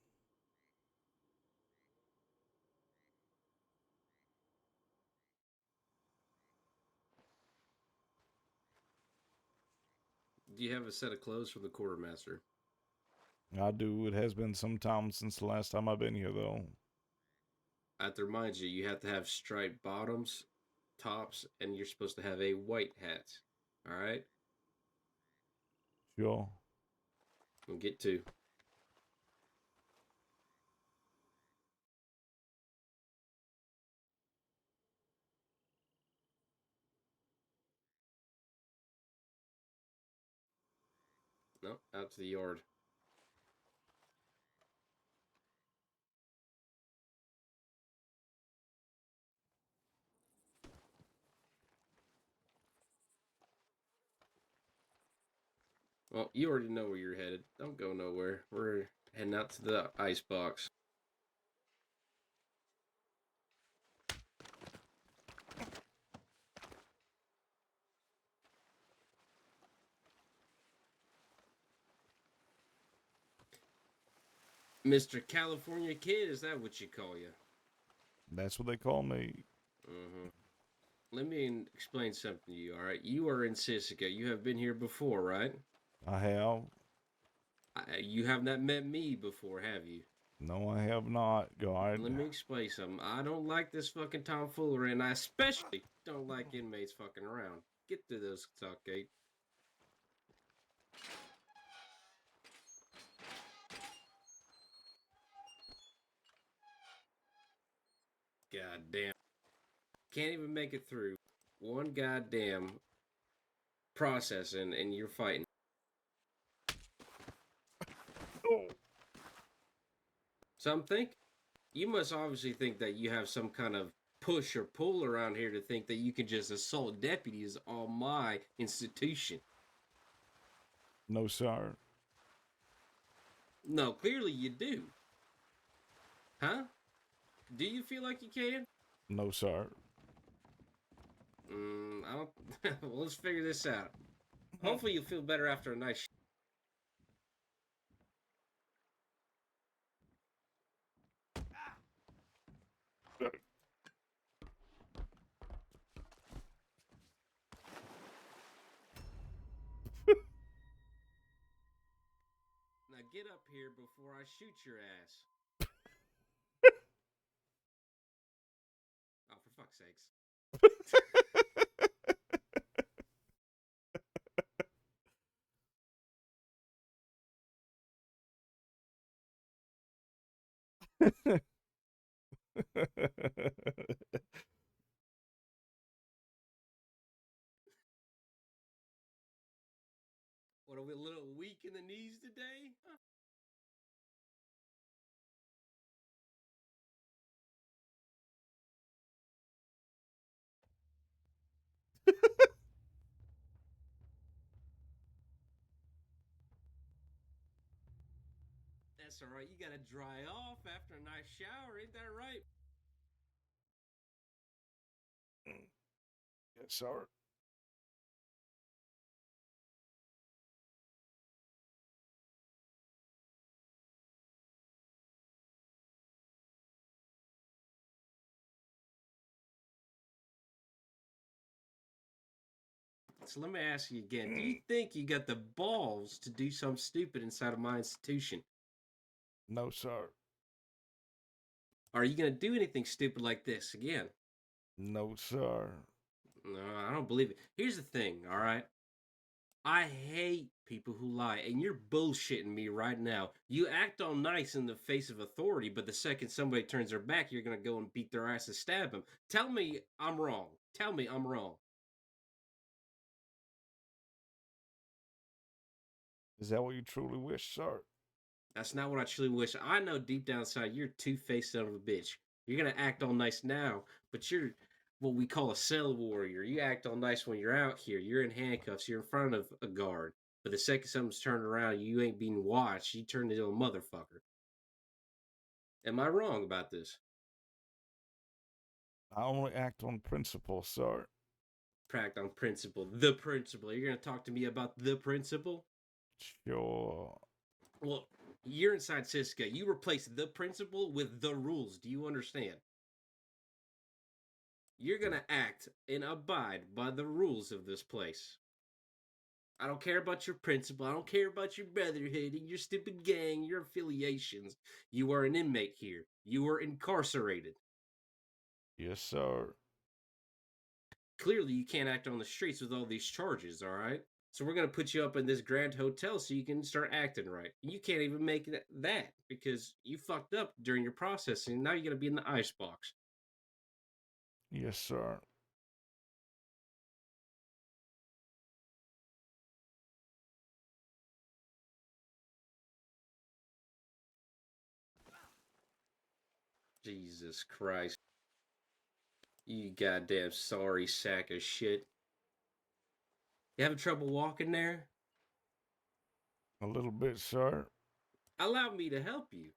Do you have a set of clothes from the quartermaster? I do. It has been some time since the last time I've been here, though. I have to remind you, you have to have striped bottoms, tops, and you're supposed to have a white hat. All right? Sure. We'll get to. No, out to the yard. Well, you already know where you're headed. Don't go nowhere. We're heading out to the ice box. Mr. California Kid, is that what you call you? That's what they call me. Mm-hmm. Let me explain something to you, all right? You are in Sisika. You have been here before, right? I have. You have not met me before, have you? No, I have not, God. Let me explain something. I don't like this fucking tomfoolery, and I especially don't like inmates fucking around. Get through those tuck gate. God damn. Can't even make it through one goddamn processing, and you're fighting. Some think you must obviously think that you have some kind of push or pull around here to think that you can just assault deputies on my institution. No, sir. No, clearly you do. Huh? Do you feel like you can? No, sir. I don't. Well, let's figure this out. Hopefully, you'll feel better after a nice. Now get up here before I shoot your ass. Oh, for fuck's sakes. What, are we a little weak in the knees today? Huh? That's all right. You gotta dry off after a nice shower, ain't that right? Yes, sir. So let me ask you again. Do you think you got the balls to do something stupid inside of my institution? No, sir. Are you gonna do anything stupid like this again? No, sir. No, I don't believe it. Here's the thing, all right? I hate people who lie, and you're bullshitting me right now. You act all nice in the face of authority, but the second somebody turns their back, you're gonna go and beat their ass and stab them. Tell me I'm wrong. Tell me I'm wrong. Is that what you truly wish, sir? That's not what I truly wish. I know deep down inside you're two-faced son of a bitch. You're gonna act all nice now, but you're what we call a cell warrior. You act all nice when you're out here. You're in handcuffs. You're in front of a guard. But the second something's turned around, you ain't being watched. You turn into a motherfucker. Am I wrong about this? I only act on principle, sir. Act on principle. The principle. You're gonna talk to me about the principle? Sure. Well, you're inside Cisco. You replace the principle with the rules. Do you understand? You're gonna act and abide by the rules of this place. I don't care about your principle. I don't care about your brotherhood and your stupid gang, your affiliations. You are an inmate here. You are incarcerated. Yes, sir. Clearly, you can't act on the streets with all these charges, all right? So we're going to put you up in this grand hotel so you can start acting right. You can't even make that because you fucked up during your processing. Now you're going to be in the icebox. Yes, sir. Jesus Christ. You goddamn sorry sack of shit. You having trouble walking there? A little bit, sir. Allow me to help you.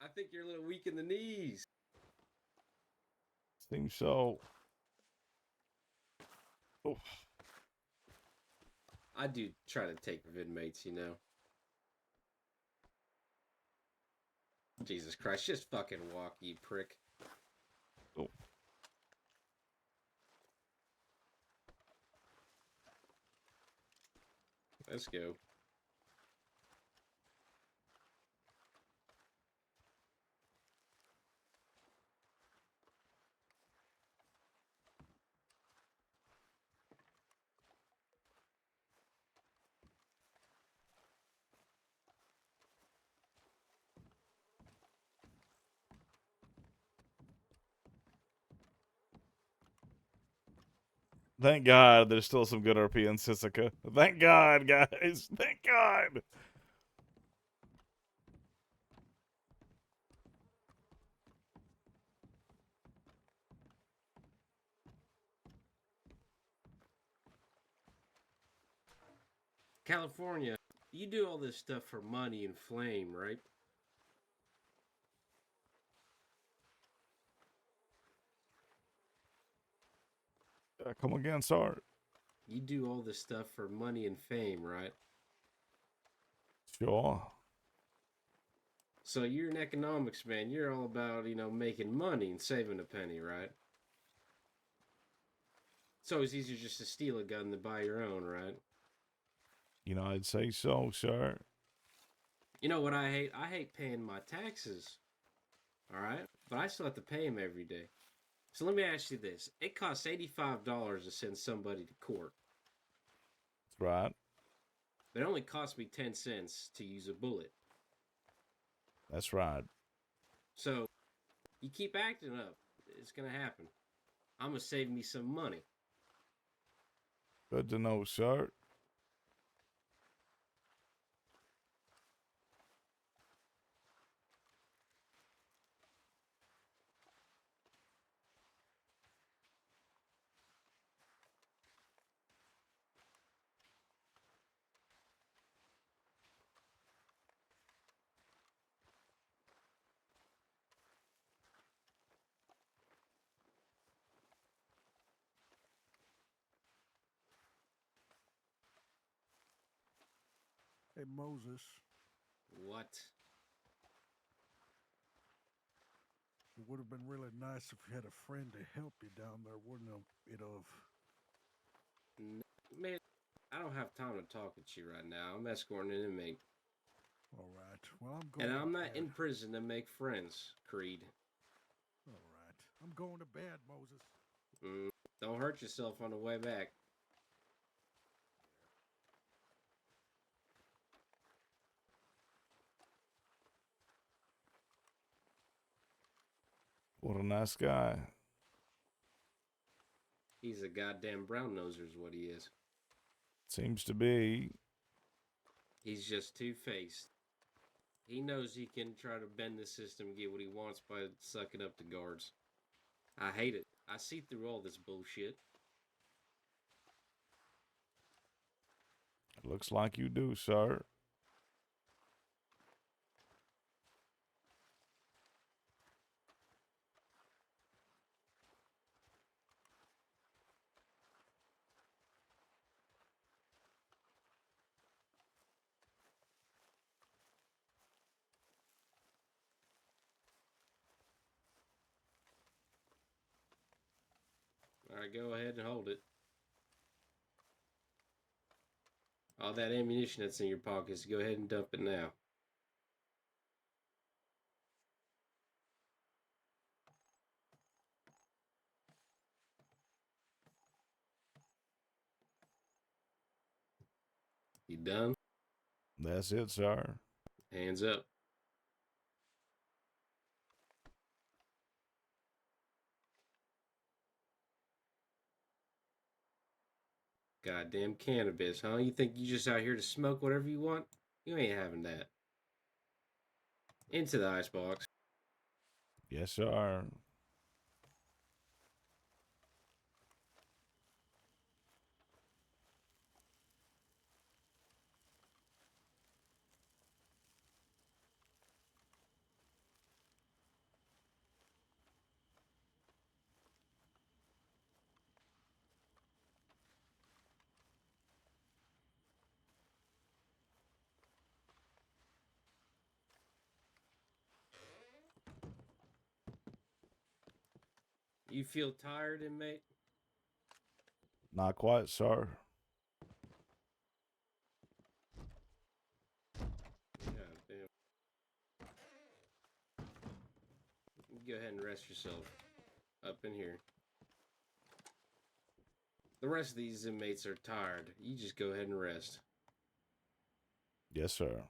I think you're a little weak in the knees. Seems so. Oof. I do try to take vidmates, you know. Jesus Christ, just fucking walk, you prick. Oh. Let's go. Thank God there's still some good RP in Sisika. Thank God, guys. Thank God. California, you do all this stuff for money and flame, right? Come again, sir. You do all this stuff for money and fame, right? Sure. So you're an economics man. You're all about, making money and saving a penny, right? It's always easier just to steal a gun than buy your own, right? I'd say so, sir. You know what I hate? I hate paying my taxes. All right? But I still have to pay them every day. So let me ask you this. It costs $85 to send somebody to court. That's right. But it only cost me 10 cents to use a bullet. That's right. So you keep acting up, it's going to happen. I'm going to save me some money. Good to know, sir. Hey, Moses, What? it would have been really nice if you had a friend to help you down there, wouldn't it have? Man, I don't have time to talk with you right now. I'm escorting an inmate. All right. Well, I'm going And to I'm not bed. in prison to make friends, Creed. All right. I'm going to bed, Moses. Don't hurt yourself on the way back. What a nice guy. He's a goddamn brown noser is what he is. Seems to be. He's just two-faced. He knows he can try to bend the system and get what he wants by sucking up to guards. I hate it. I see through all this bullshit. It looks like you do, sir. Alright, go ahead and hold it. All that ammunition that's in your pockets, go ahead and dump it now. You done? That's it, sir. Hands up. Goddamn cannabis, huh? You think you just out here to smoke whatever you want? You ain't having that. Into the icebox. Yes, sir. You feel tired, inmate? Not quite, sir. God damn. You go ahead and rest yourself. Up in here. The rest of these inmates are tired. You just go ahead and rest. Yes, sir.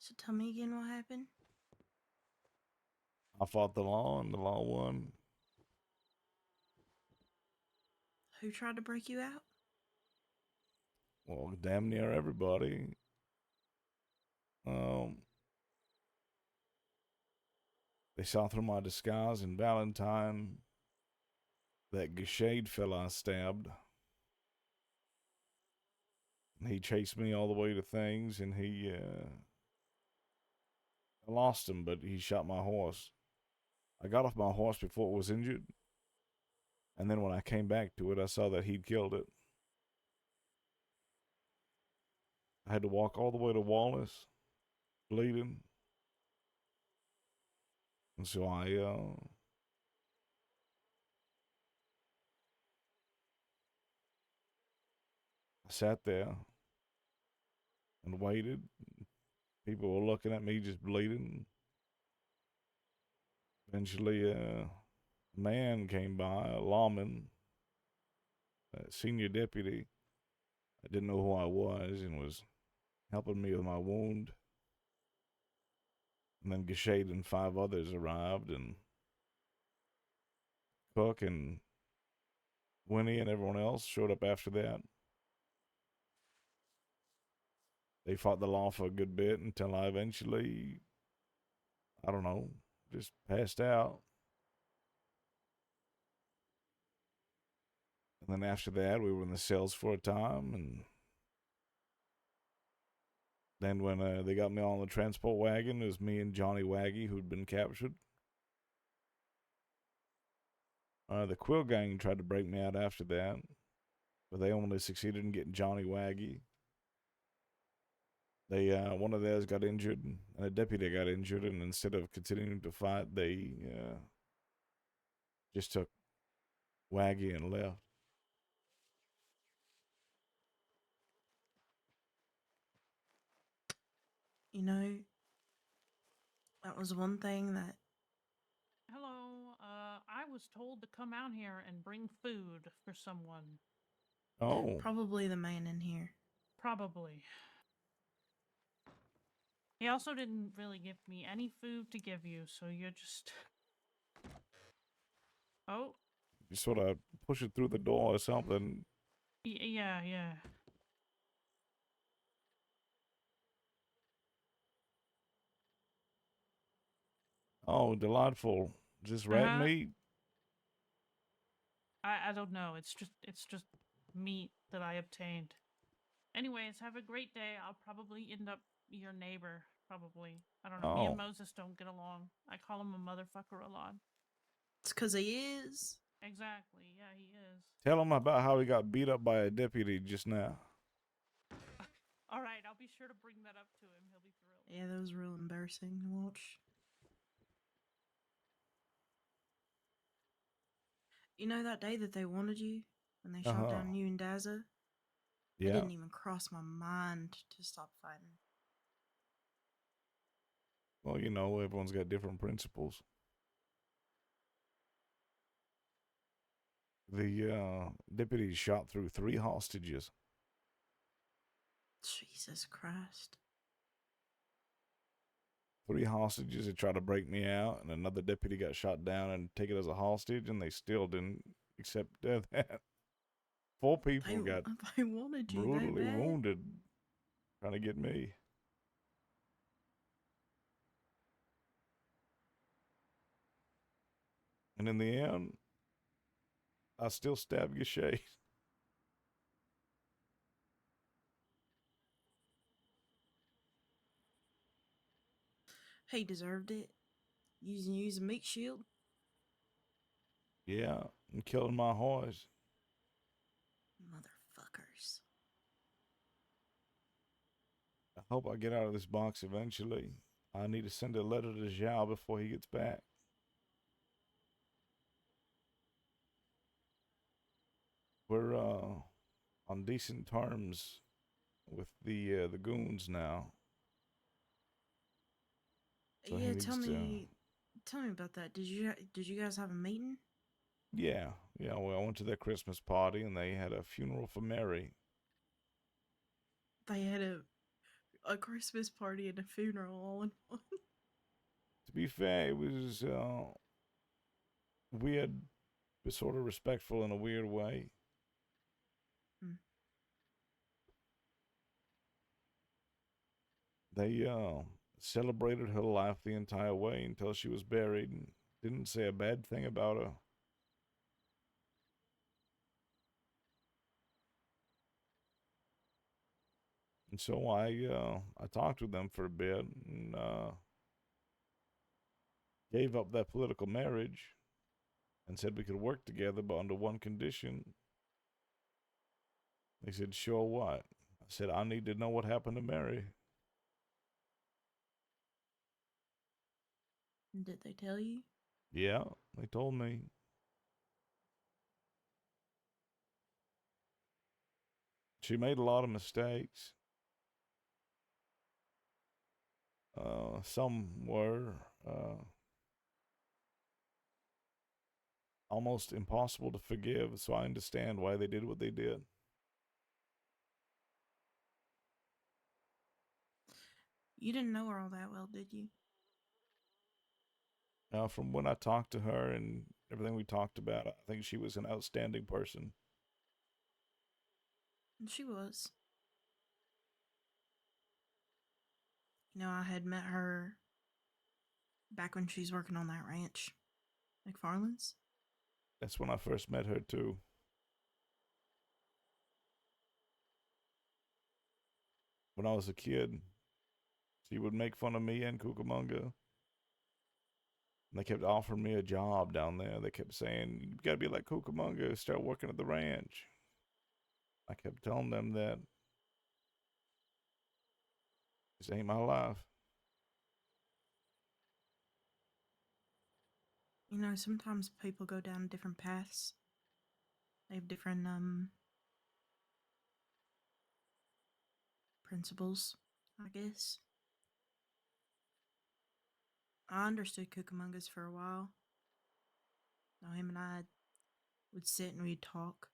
So tell me again what happened. I fought the law and the law won. Who tried to break you out? Well, damn near everybody. They saw through my disguise in Valentine. That Gashade fella I stabbed. He chased me all the way to things, and I lost him, but he shot my horse. I got off my horse before it was injured, and then when I came back to it, I saw that he'd killed it. I had to walk all the way to Wallace, bleeding, and so I sat there and waited. People were looking at me just bleeding. Eventually, a man came by, a lawman, a senior deputy. I didn't know who I was and was helping me with my wound. And then Gashade and 5 others arrived, and Cook and Winnie and everyone else showed up after that. They fought the law for a good bit until I eventually, I don't know, just passed out. And then after that, we were in the cells for a time, and then when they got me on the transport wagon, it was me and Johnny Waggy who'd been captured. The Quill Gang tried to break me out after that, but they only succeeded in getting Johnny Waggy. They one of theirs got injured, and a deputy got injured, and instead of continuing to fight, they just took Waggy and left. You know, that was one thing that. Hello, I was told to come out here and bring food for someone. Oh. Probably the man in here. Probably. He also didn't really give me any food to give you, so you're just... Oh. You sort of push it through the door or something. Yeah. Oh, delightful. Is this rat meat? I don't know. It's just meat that I obtained. Anyways, have a great day. I'll probably end up your neighbor. Probably. I don't know. Me and Moses don't get along. I call him a motherfucker a lot. It's because he is. Exactly. Yeah, he is. Tell him about how he got beat up by a deputy just now. All right, I'll be sure to bring that up to him. He'll be thrilled. Yeah, that was real embarrassing to watch. You know that day that they wanted you when they shot down you and Daza? Yeah. It didn't even cross my mind to stop fighting. Well, you know, everyone's got different principles. The deputy shot through 3 hostages. Jesus Christ. 3 hostages that tried to break me out, and another deputy got shot down and taken as a hostage, and they still didn't accept that. 4 people got they wanted you brutally that bad? wounded trying to get me. And in the end, I still stabbed Gashade. He deserved it. Using you as a meat shield. Yeah, and killing my horse. Motherfuckers. I hope I get out of this box eventually. I need to send a letter to Zhao before he gets back. We're on decent terms with the goons now. So Yeah, tell me about that. Did you guys have a meeting? Yeah. Well, I went to their Christmas party and they had a funeral for Mary. They had a Christmas party and a funeral all in one. To be fair, it was weird, but sort of respectful in a weird way. Hmm. They celebrated her life the entire way until she was buried and didn't say a bad thing about her. And so I talked with them for a bit and gave up that political marriage and said we could work together, but under one condition. They said, sure, what? I said, I need to know what happened to Mary. Did they tell you? Yeah, they told me. She made a lot of mistakes. Some were almost impossible to forgive, so I understand why they did what they did. You didn't know her all that well, did you? From when I talked to her and everything we talked about, I think she was an outstanding person. And she was. You know, I had met her back when she was working on that ranch, McFarland's. That's when I first met her, too. When I was a kid, she would make fun of me and Cucamonga. And they kept offering me a job down there. They kept saying, you gotta be like Cucamonga, start working at the ranch. I kept telling them that this ain't my life. You know, sometimes people go down different paths. They have different principles, I guess. I understood Cucamongas for a while. Now him and I would sit and we'd talk.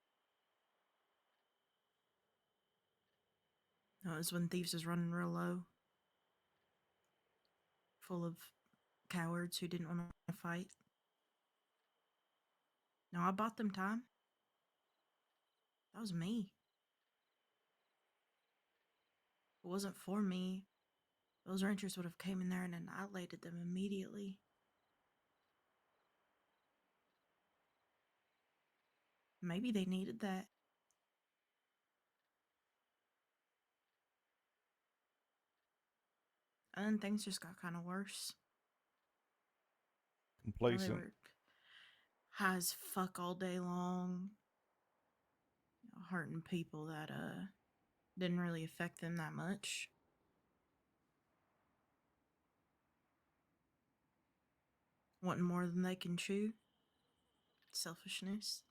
That was when Thieves was running real low. Full of cowards who didn't want to fight. Now I bought them time. That was me. If it wasn't for me, those ranchers would have came in there and annihilated them immediately. Maybe they needed that. And then things just got kind of worse. Complacent. They were high as fuck all day long. You know, hurting people that didn't really affect them that much. Wanting more than they can chew. Selfishness.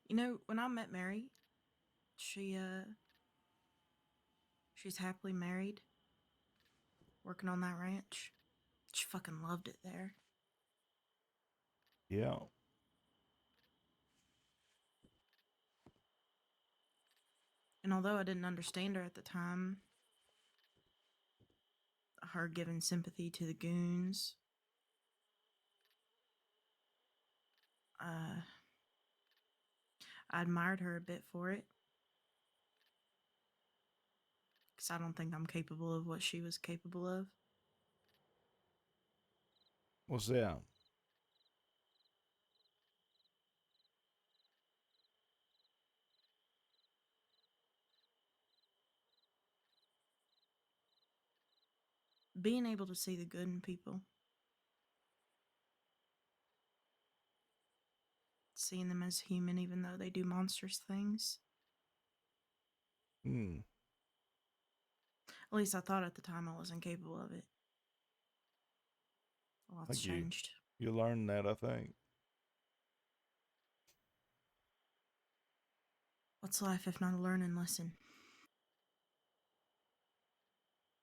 You know, when I met Mary, she's happily married, working on that ranch. She fucking loved it there. Yeah. And although I didn't understand her at the time, her giving sympathy to the goons, I admired her a bit for it. Because I don't think I'm capable of what she was capable of. What's that? Being able to see the good in people. Seeing them as human even though they do monstrous things. Hmm. At least I thought at the time I wasn't capable of it. A lot's changed. You learned that, I think. What's life if not a learning lesson?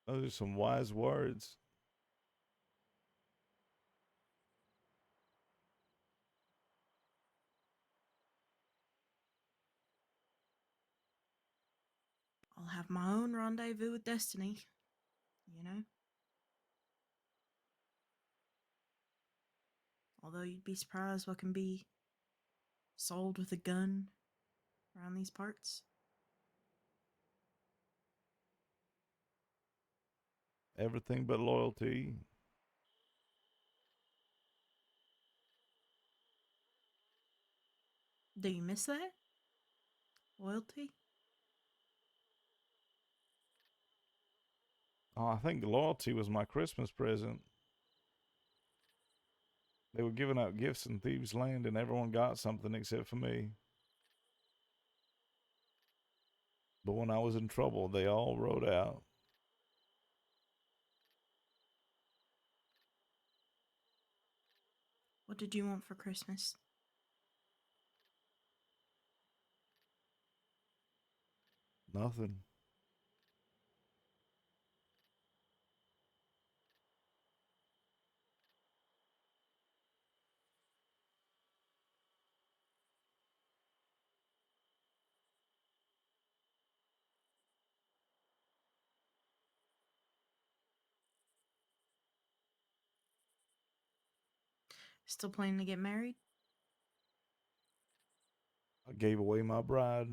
Those are some wise words. have my own rendezvous with destiny, you know? Although you'd be surprised what can be sold with a gun around these parts. Everything but loyalty. Do you miss that? Loyalty? Oh, I think loyalty was my Christmas present. They were giving out gifts in Thieves' Land, and everyone got something except for me. But when I was in trouble, they all rode out. What did you want for Christmas? Nothing. Still planning to get married? I gave away my bride.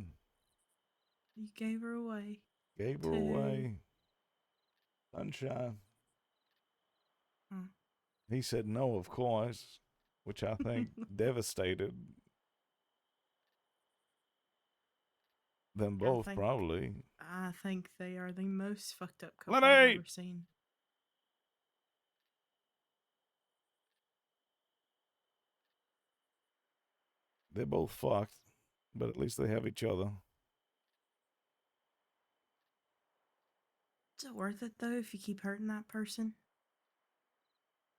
You gave her away. Gave her away. Sunshine. Hmm. He said no, of course, which I think devastated them both, probably. I think they are the most fucked up couple I've Lenny! ever seen. They're both fucked, but at least they have each other. Is it worth it though if you keep hurting that person?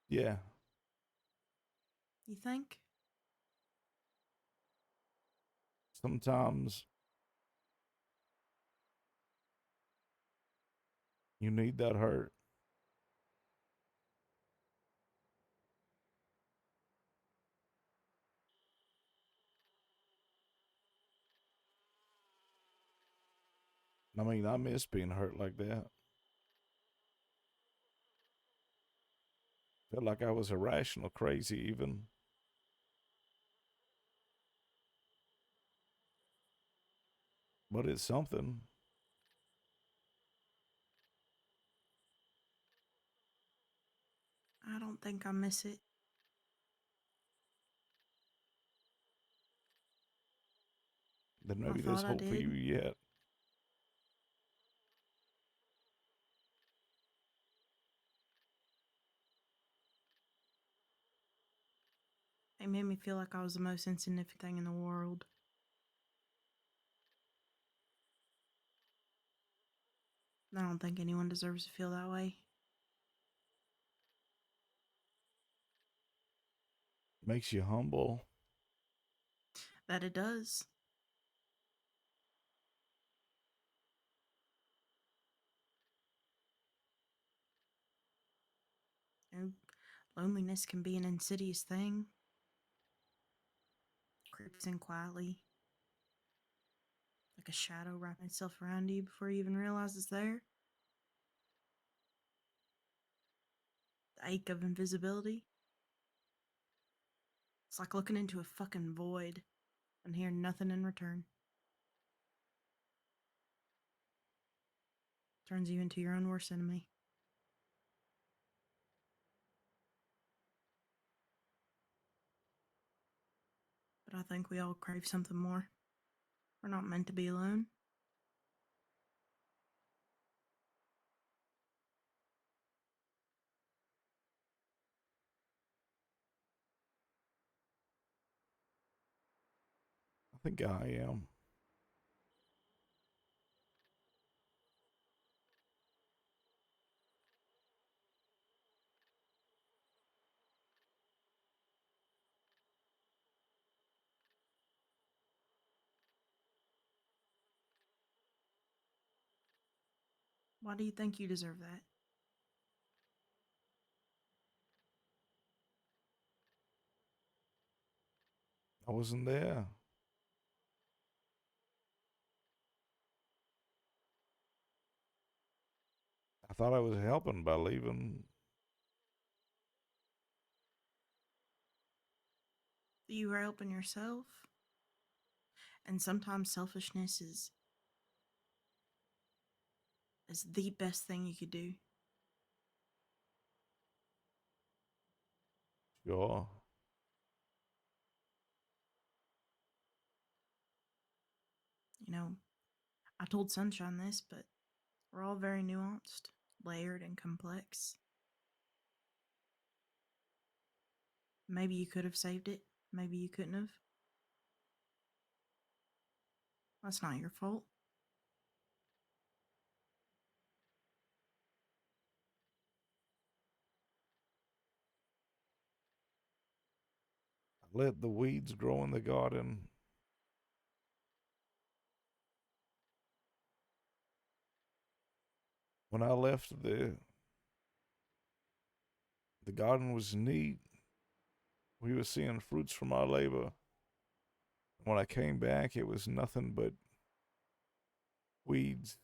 Yeah. You think? Sometimes you need that hurt. I mean, I miss being hurt like that. Felt like I was irrational, crazy even. But it's something. I don't think I miss it. Then maybe there's hope for you yet. It made me feel like I was the most insignificant thing in the world. I don't think anyone deserves to feel that way. Makes you humble. That it does. And loneliness can be an insidious thing. Creeps in quietly. Like a shadow wrapping itself around you before you even realize it's there. The ache of invisibility. It's like looking into a fucking void and hearing nothing in return. Turns you into your own worst enemy. But I think we all crave something more. We're not meant to be alone. I think I am. Why do you think you deserve that? I wasn't there. thought I was helping by leaving. You were helping yourself. And sometimes selfishness is the best thing you could do. Sure. You know, I told Sunshine this, but we're all very nuanced, layered, and complex. Maybe you could have saved it. Maybe you couldn't have. That's not your fault. I let the weeds grow in the garden. When I left, the garden was neat. We were seeing fruits from our labor. When I came back, it was nothing but weeds.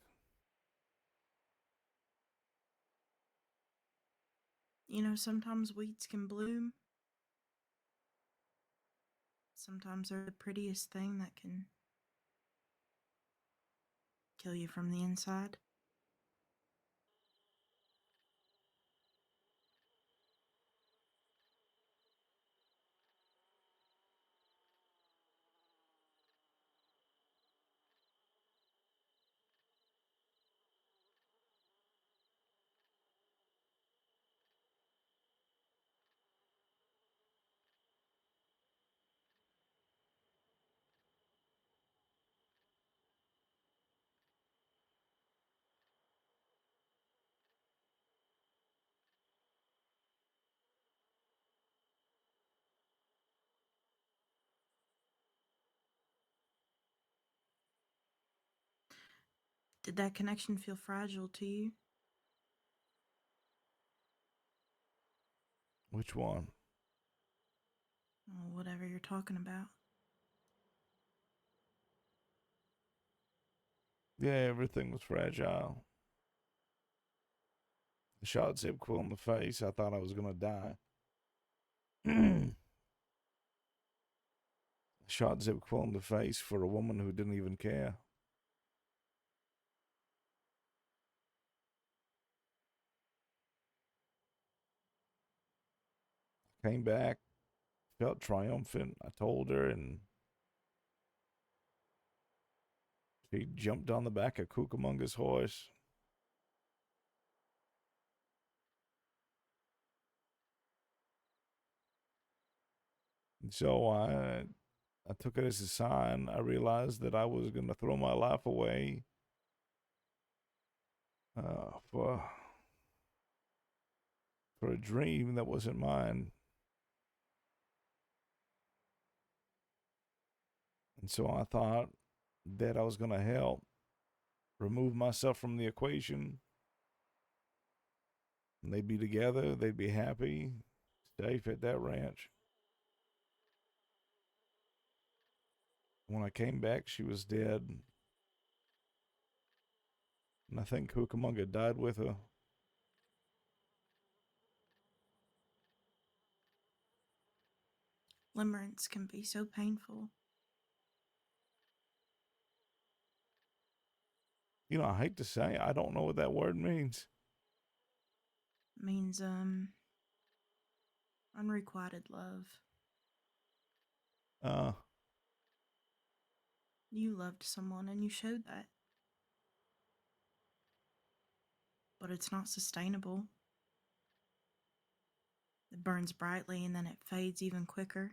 You know, sometimes weeds can bloom. Sometimes they're the prettiest thing that can kill you from the inside. Did that connection feel fragile to you? Which one? Oh, whatever you're talking about. Yeah, everything was fragile. I shot Zip Quill in the face. I thought I was going to die. Shot Zip Quill in the face for a woman who didn't even care. Came back, felt triumphant. I told her, and she jumped on the back of Cucamonga's horse. And so I took it as a sign. I realized that I was going to throw my life away for a dream that wasn't mine. And so I thought that I was going to help remove myself from the equation. And they'd be together, they'd be happy, safe at that ranch. When I came back, she was dead. And I think Cucamonga died with her. Limerence can be so painful. You know, I hate to say, I don't know what that word means. It means, unrequited love. You loved someone and you showed that. But it's not sustainable. It burns brightly and then it fades even quicker.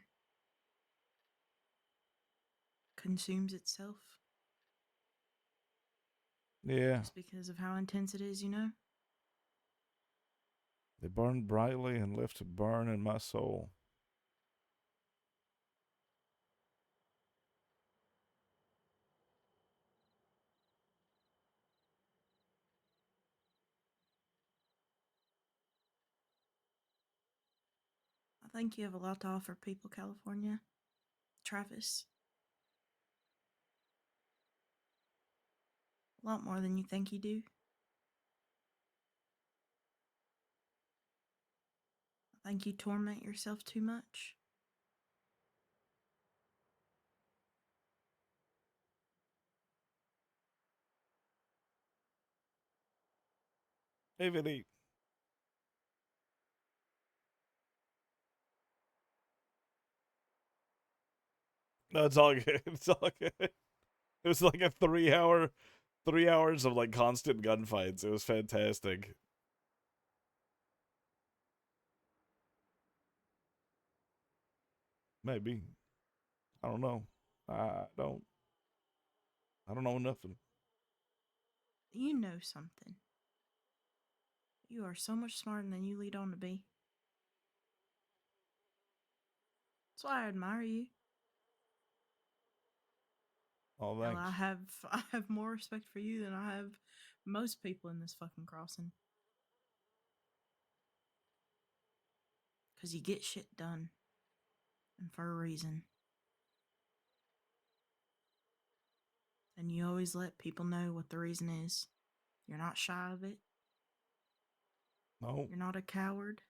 Consumes itself. Yeah. Just because of how intense it is, you know? They burned brightly and left a burn in my soul. I think you have a lot to offer people, California. Travis. A lot more than you think you do. I think you torment yourself too much. Hey, Vinny. No, it's all good. It's all good. It was like a 3 hours of like constant gunfights. It was fantastic. Maybe. I don't know. I don't know nothing. You know something. You are so much smarter than you lead on to be. That's why I admire you. Oh, Hell, thanks. I have more respect for you than I have most people in this fucking crossing. Cause you get shit done. And for a reason. And you always let people know what the reason is. You're not shy of it. No. You're not a coward.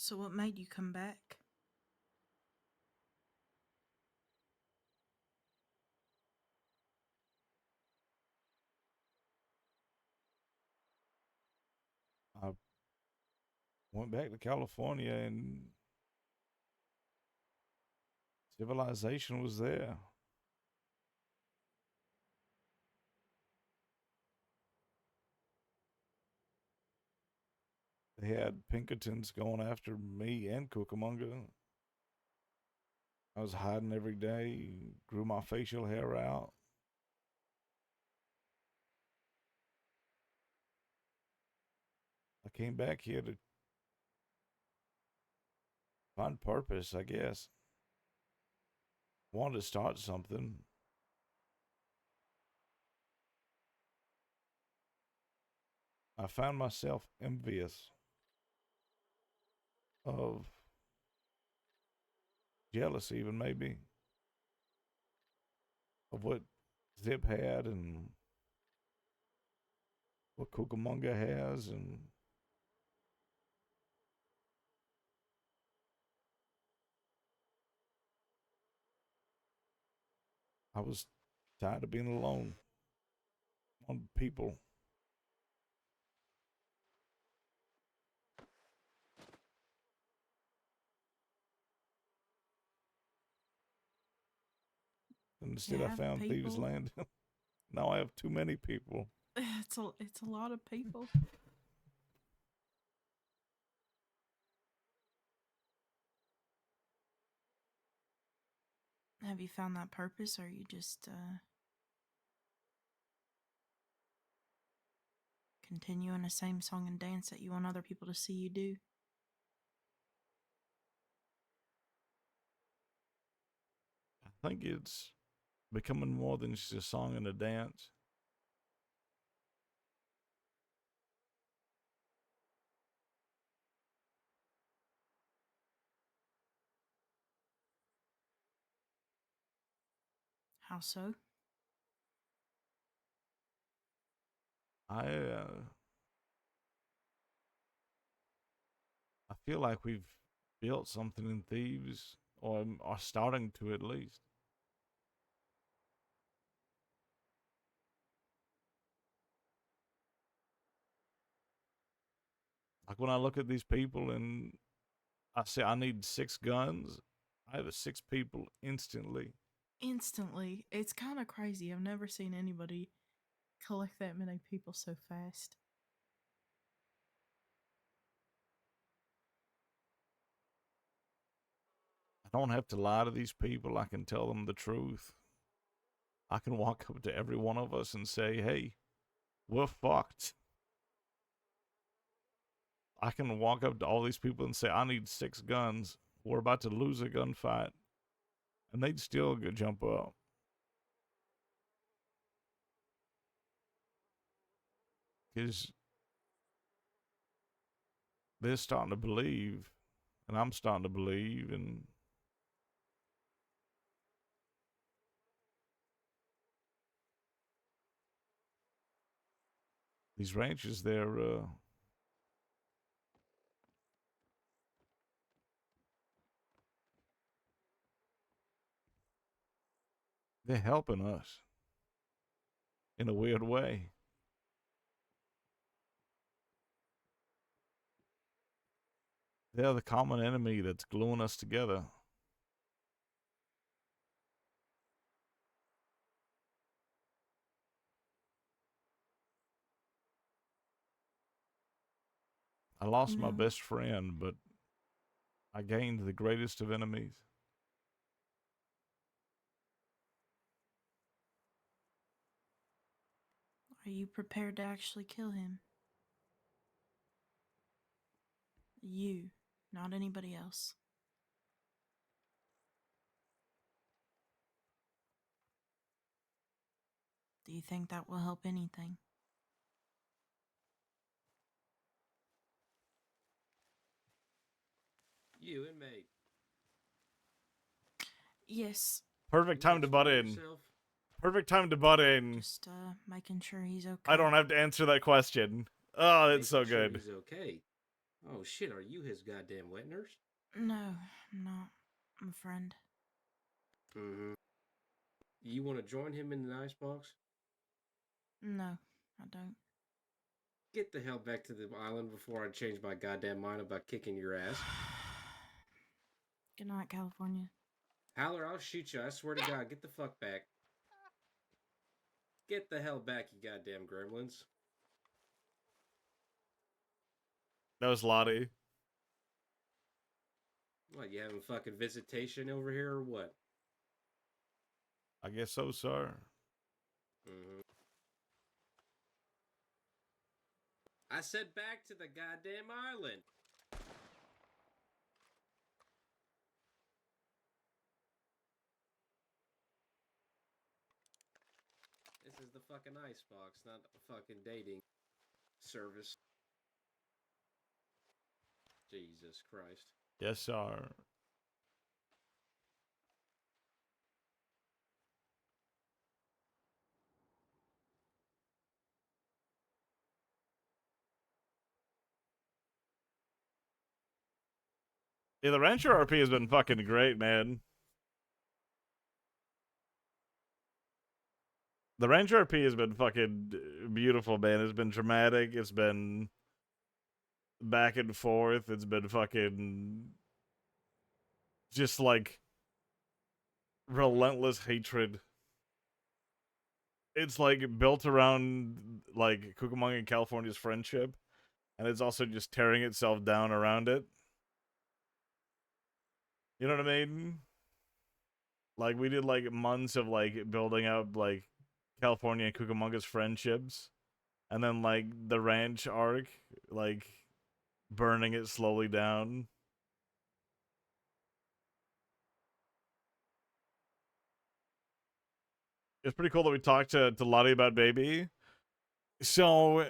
So what made you come back? I went back to California and civilization was there. They had Pinkertons going after me and Cucamonga. I was hiding every day, grew my facial hair out. I came back here to find purpose, I guess. Wanted to start something. I found myself envious of jealous, even maybe, of what Zip had and what Cucamonga has, and I was tired of being alone on people. And instead, I found Thieves' people? Land. Now I have too many people. It's a lot of people. Have you found that purpose, or are you just continuing the same song and dance that you want other people to see you do? I think it's becoming more than just a song and a dance. How so? I feel like we've built something in Thieves, or are starting to at least. Like when I look at these people and I say I need 6 guns, I have 6 people instantly. Instantly. It's kind of crazy. I've never seen anybody collect that many people so fast. I don't have to lie to these people. I can tell them the truth. I can walk up to every one of us and say, hey, we're fucked. I can walk up to all these people and say, I need 6 guns. We're about to lose a gunfight. and they'd still go jump up. Because they're starting to believe, and I'm starting to believe, and these ranches, they're helping us in a weird way. They're the common enemy that's gluing us together. I lost my best friend, but I gained the greatest of enemies. Are you prepared to actually kill him? You, not anybody else. Do you think that will help anything? You inmate. Yes. Perfect time to butt in. Perfect time to butt in. Just making sure he's okay. I don't have to answer that question. Oh, it's so Making sure good. he's okay. Oh shit, are you his goddamn wet nurse? No, I'm not. I'm a friend. Mm-hmm. You want to join him in the icebox? No, I don't. Get the hell back to the island before I change my goddamn mind about kicking your ass. Good night, California. Howler, I'll shoot you. I swear to God, get the fuck back. Get the hell back, you goddamn gremlins. That was Lottie. What, you having fucking visitation over here or what? I guess so, sir. Mm-hmm. I said back to the goddamn island. This is the fucking icebox, not a fucking dating service. Jesus Christ. Yes, sir. Yeah, the Rancher RP has been fucking great, man. The Ranger RP has been fucking beautiful, man. It's been dramatic. It's been back and forth. It's been fucking just like relentless hatred. It's like built around like Cucamonga and California's friendship, and it's also just tearing itself down around it. You know what I mean? Like we did like months of like building up like California and Cucamonga's friendships, and then like the ranch arc, like burning it slowly down. It's pretty cool that we talked to Lottie about Baby. So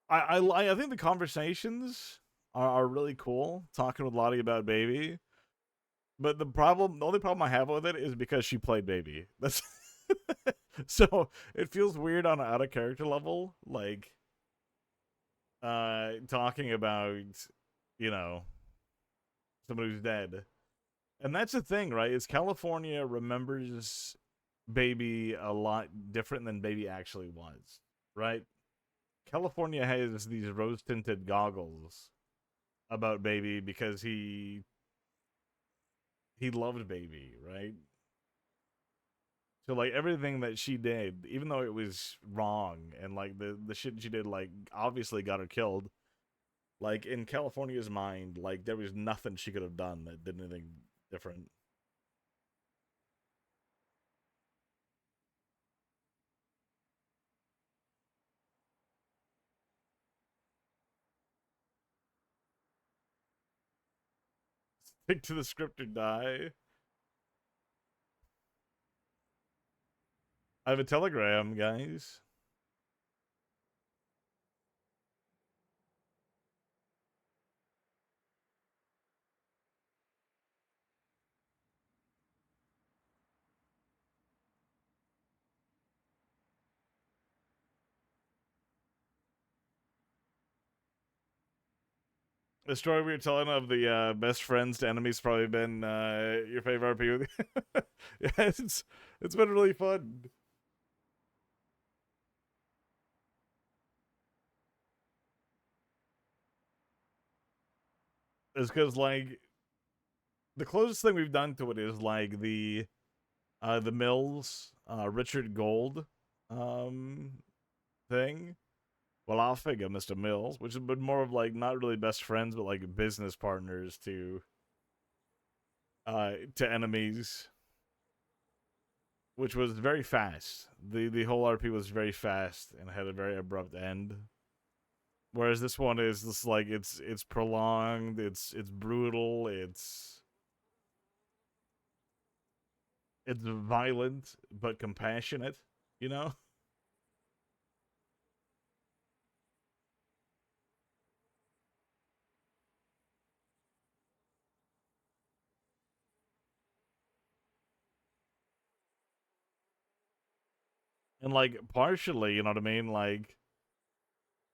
I think the conversations are really cool talking with Lottie about Baby. But the only problem I have with it is because she played Baby. That's so it feels weird on an out of character level, like talking about, you know, somebody who's dead. And that's the thing, right? Is California remembers Baby a lot different than Baby actually was, right? California has these rose tinted goggles about Baby because he loved Baby, right? So like everything that she did, even though it was wrong and like the shit she did like obviously got her killed, like in California's mind, like there was nothing she could have done that did anything different. Stick to the script or die. I have a Telegram, guys. The story we were telling of the best friends to enemies probably been your favorite RP with you. Yeah, it's been really fun. It's because like the closest thing we've done to it is like the Mills Richard Gold thing. Well, I'll figure Mr. Mills, which has been more of like not really best friends, but like business partners to enemies, which was very fast. The whole RP was very fast and had a very abrupt end. Whereas this one is just like it's prolonged, it's brutal, it's violent but compassionate, you know? And like partially, you know what I mean? Like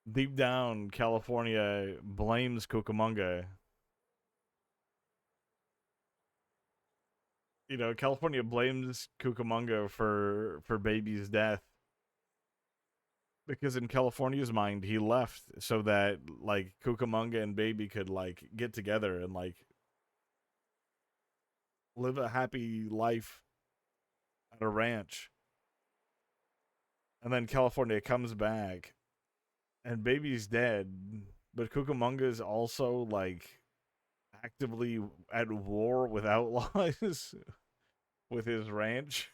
deep down, California blames Cucamonga. You know, California blames Cucamonga for baby's death. Because in California's mind, he left so that like Cucamonga and baby could like get together and like live a happy life at a ranch. And then California comes back and baby's dead, but Cucamonga is also like actively at war with outlaws with his ranch.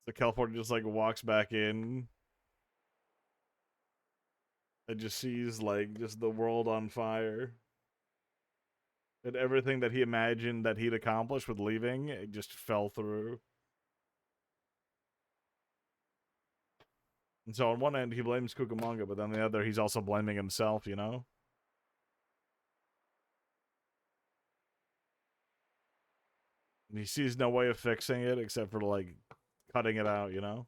So California just like walks back in and just sees like just the world on fire. And everything that he imagined that he'd accomplish with leaving, it just fell through. And so on one end, he blames Cucamonga, but on the other, he's also blaming himself, you know? And he sees no way of fixing it except for, like, cutting it out, you know?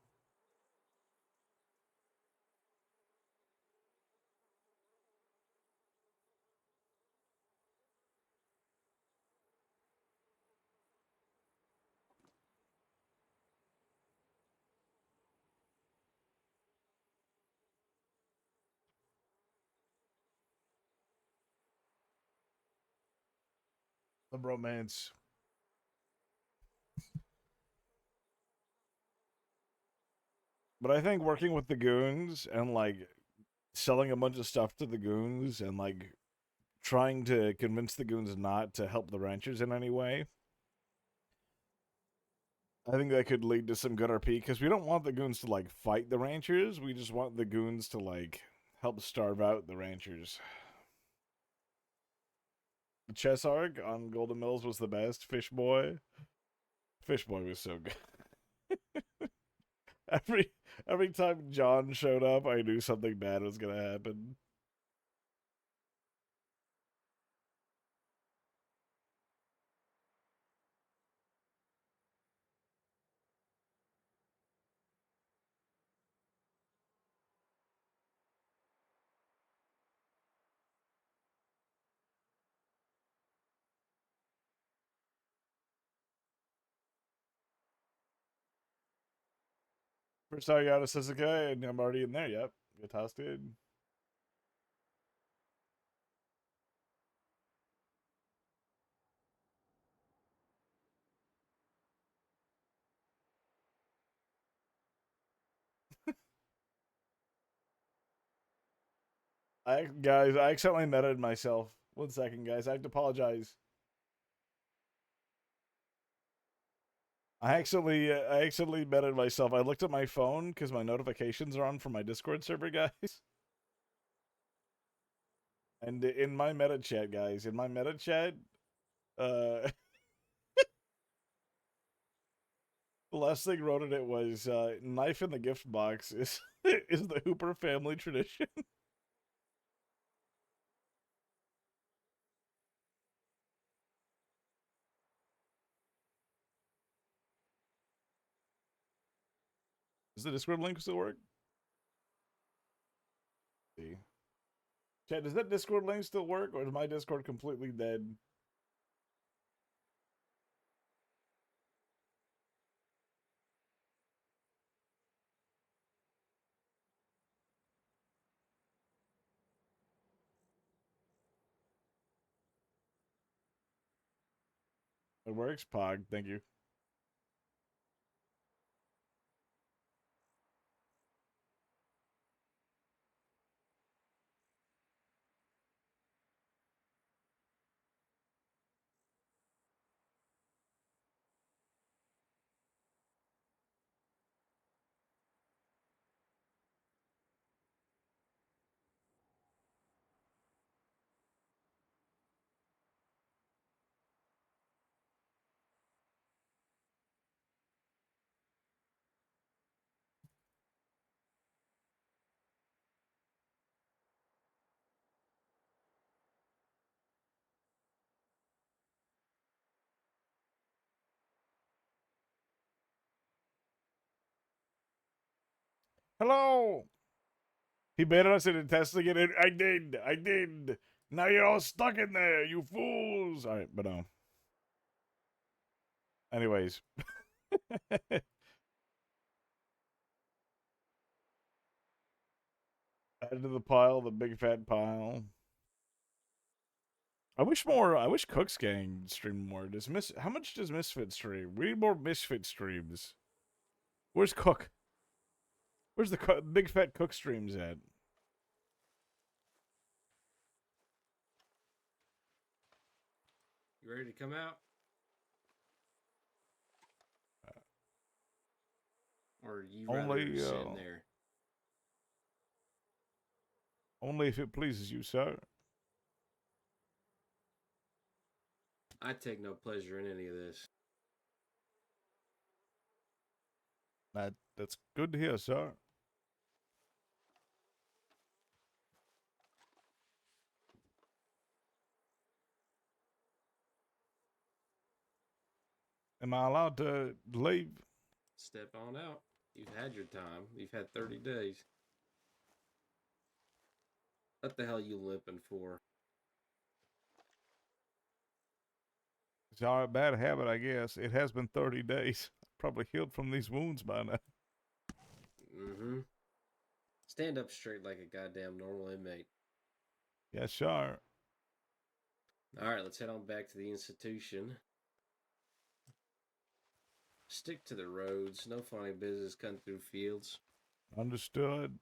The romance. But I think working with the goons and, like, selling a bunch of stuff to the goons and, like, trying to convince the goons not to help the ranchers in any way, I think that could lead to some good RP, because we don't want the goons to, like, fight the ranchers. We just want the goons to, like, help starve out the ranchers. The chess arc on Golden Mills was the best. Fish Boy was so good. every time John showed up, I knew something bad was gonna happen. First time I got a Sasuke, and I'm already in there. Yep, get toasted. Guys, I accidentally meted myself. 1 second, guys. I have to apologize. I accidentally betted myself. I looked at my phone because my notifications are on from my Discord server, guys. And in my meta chat, guys, in my meta chat, the last thing wrote in it was knife in the gift box is is the Hooper family tradition. Does the Discord link still work? Let's see. Chat, does that Discord link still work, or is my Discord completely dead? It works, Pog. Thank you. Hello. He baited us into testing it. I did. I did. Now you're all stuck in there, you fools. All right, but anyways. Add to the pile, the big fat pile. I wish Cook's Gang streamed more. How much does Misfit stream? We need more Misfit streams. Where's Cook? Where's the big fat Cook streams at? You ready to come out? Or you rather Only sit there? Only if it pleases you, sir. I take no pleasure in any of this. That's good to hear, sir. Am I allowed to leave? Step on out. You've had your time. You've had 30 days. What the hell are you limping for? It's a bad habit, I guess. It has been 30 days. Probably healed from these wounds by now. Mm-hmm. Stand up straight like a goddamn normal inmate. Yes, sir. All right, let's head on back to the institution. Stick to the roads. No funny business cutting through fields. Understood.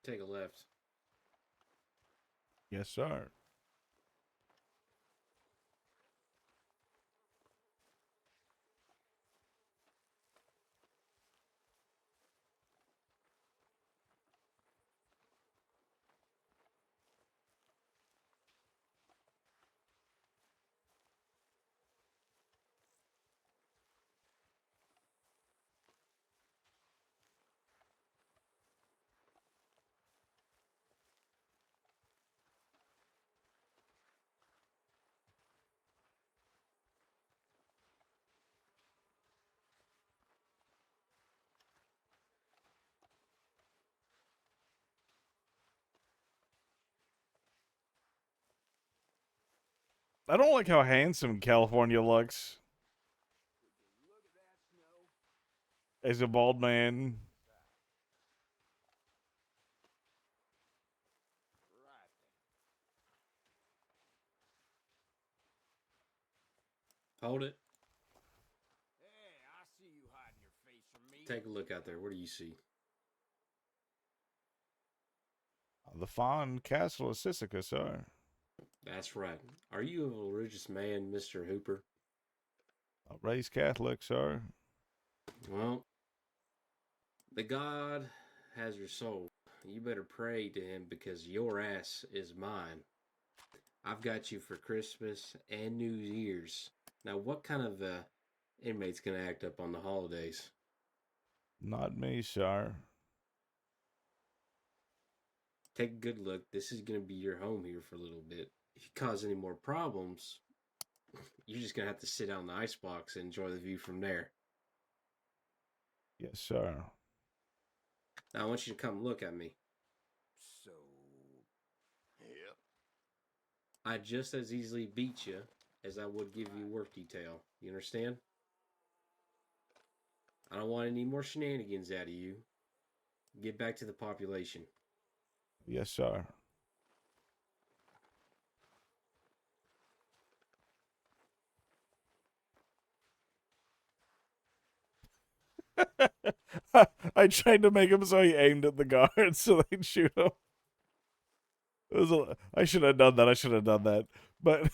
Take a left. Yes, sir. I don't like how handsome California looks. As a bald man. Hold it. Hey, I see you hiding your face from me. Take a look out there. What do you see? The fine castle of Sisika, sir. That's right. Are you a religious man, Mr. Hooper? Raised Catholic, sir. Well, the God has your soul. You better pray to him because your ass is mine. I've got you for Christmas and New Year's. Now, what kind of inmate's gonna act up on the holidays? Not me, sir. Take a good look. This is gonna be your home here for a little bit. If you cause any more problems, you're just gonna have to sit out in the icebox and enjoy the view from there. Yes, sir. Now, I want you to come look at me. So, yep. I'd just as easily beat you as I would give you work detail. You understand? I don't want any more shenanigans out of you. Get back to the population. Yes, sir. I tried to make him so he aimed at the guards so they'd shoot him. I should have done that. I should have done that. But I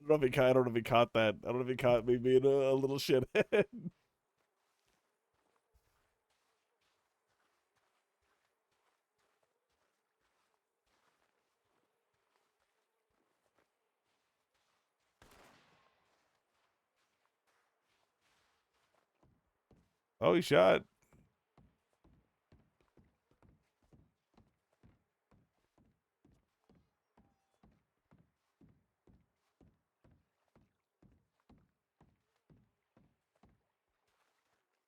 don't know if he caught that. I don't know if he caught me being a little shithead. Oh, he shot.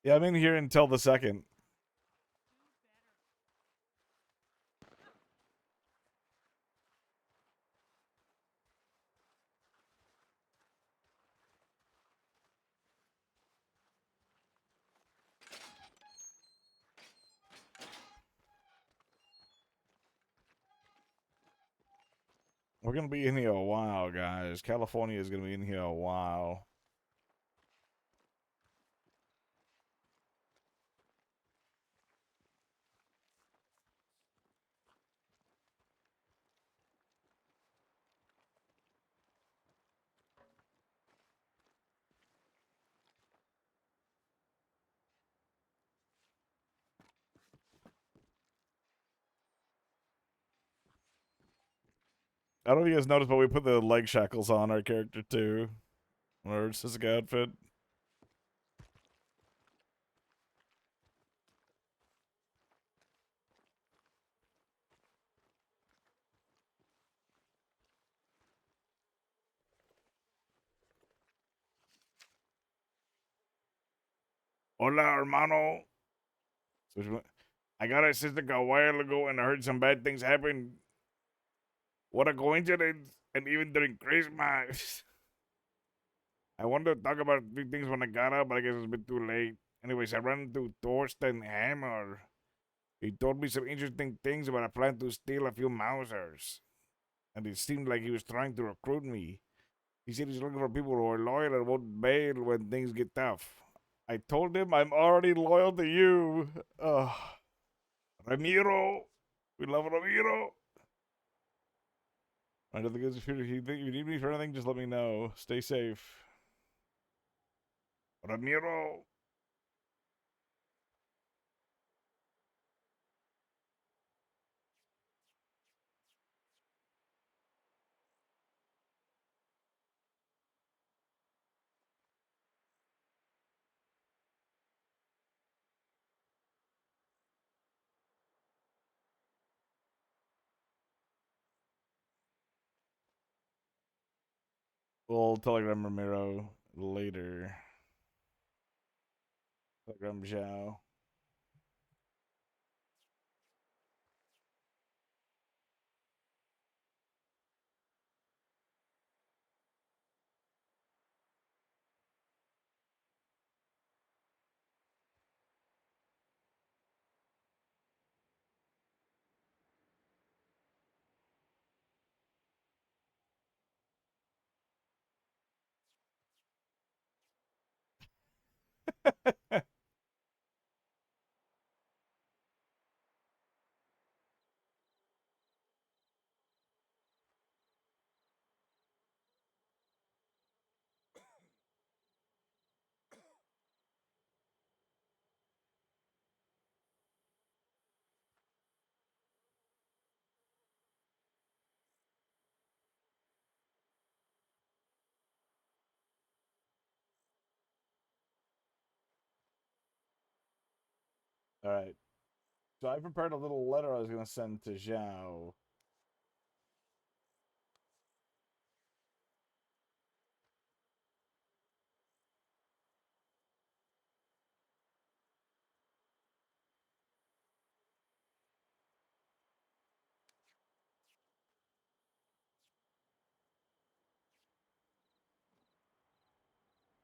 Yeah, I'm in here until the second. We're going to be in here a while, guys. California is going to be in here a while. I don't know if you guys noticed, but we put the leg shackles on our character, too. On our Sisika outfit. Hola, hermano. I got a sister a while ago and I heard some bad things happen. What a coincidence. And even during Christmas. I wanted to talk about these things when I got up, but I guess it's a bit too late. Anyways, I ran into Thorsten Hammer. He told me some interesting things about a plan to steal a few Mausers. And it seemed like he was trying to recruit me. He said he's looking for people who are loyal and won't bail when things get tough. I told him I'm already loyal to you. Ramiro. We love Ramiro. I don't think it's if you need me for anything, just let me know. Stay safe. Ramiro. We'll telegram Ramiro later. Telegram Zhao. All right. So I prepared a little letter I was going to send to Zhao.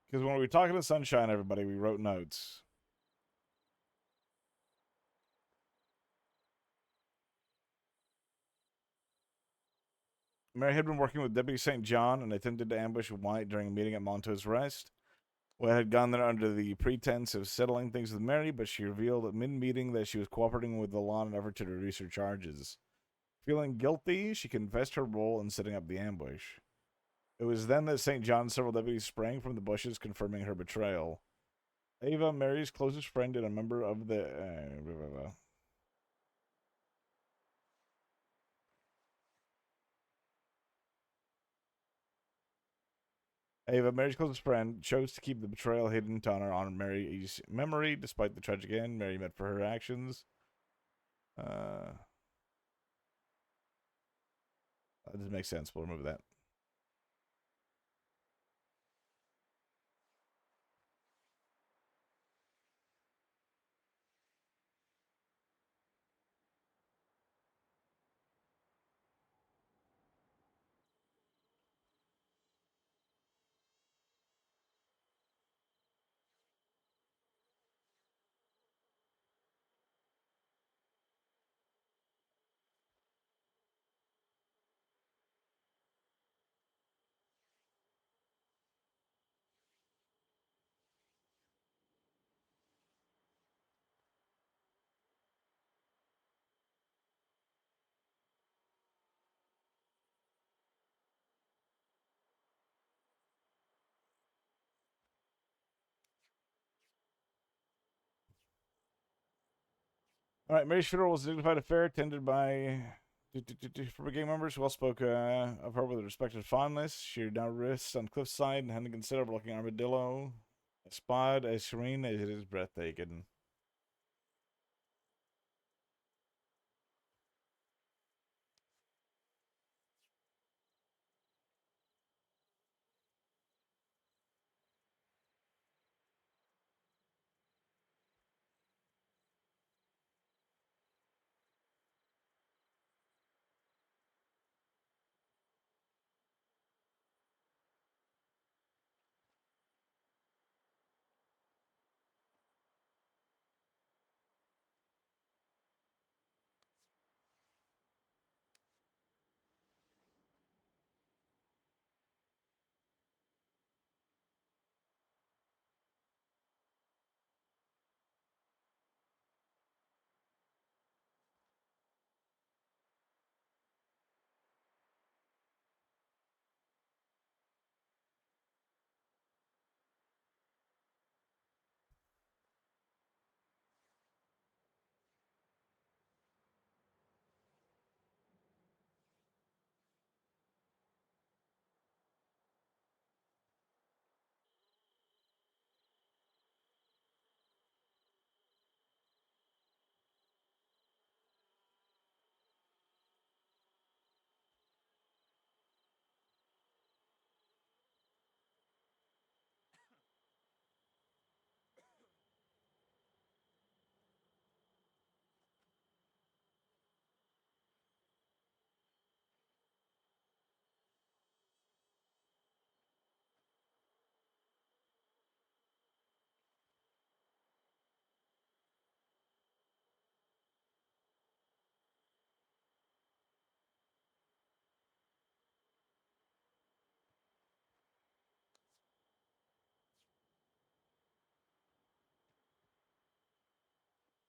Because when we were talking to Sunshine, everybody, we wrote notes. Mary had been working with Deputy St. John and attempted to ambush White during a meeting at Monto's Rest. White had gone there under the pretense of settling things with Mary, but she revealed at mid-meeting that she was cooperating with the law in an effort to reduce her charges. Feeling guilty, she confessed her role in setting up the ambush. It was then that St. John and several deputies sprang from the bushes, confirming her betrayal. Ava, Mary's closest friend and a member of the... Ava, Mary's closest friend, chose to keep the betrayal hidden to honor Mary's memory. Despite the tragic end Mary met for her actions. That doesn't make sense. We'll remove that. All right, Mary's funeral was a dignified affair attended by former gang members who all spoke of her with respect and fondness. She now rests on cliffside and had to consider overlooking Armadillo, a spot as serene as it is breathtaking.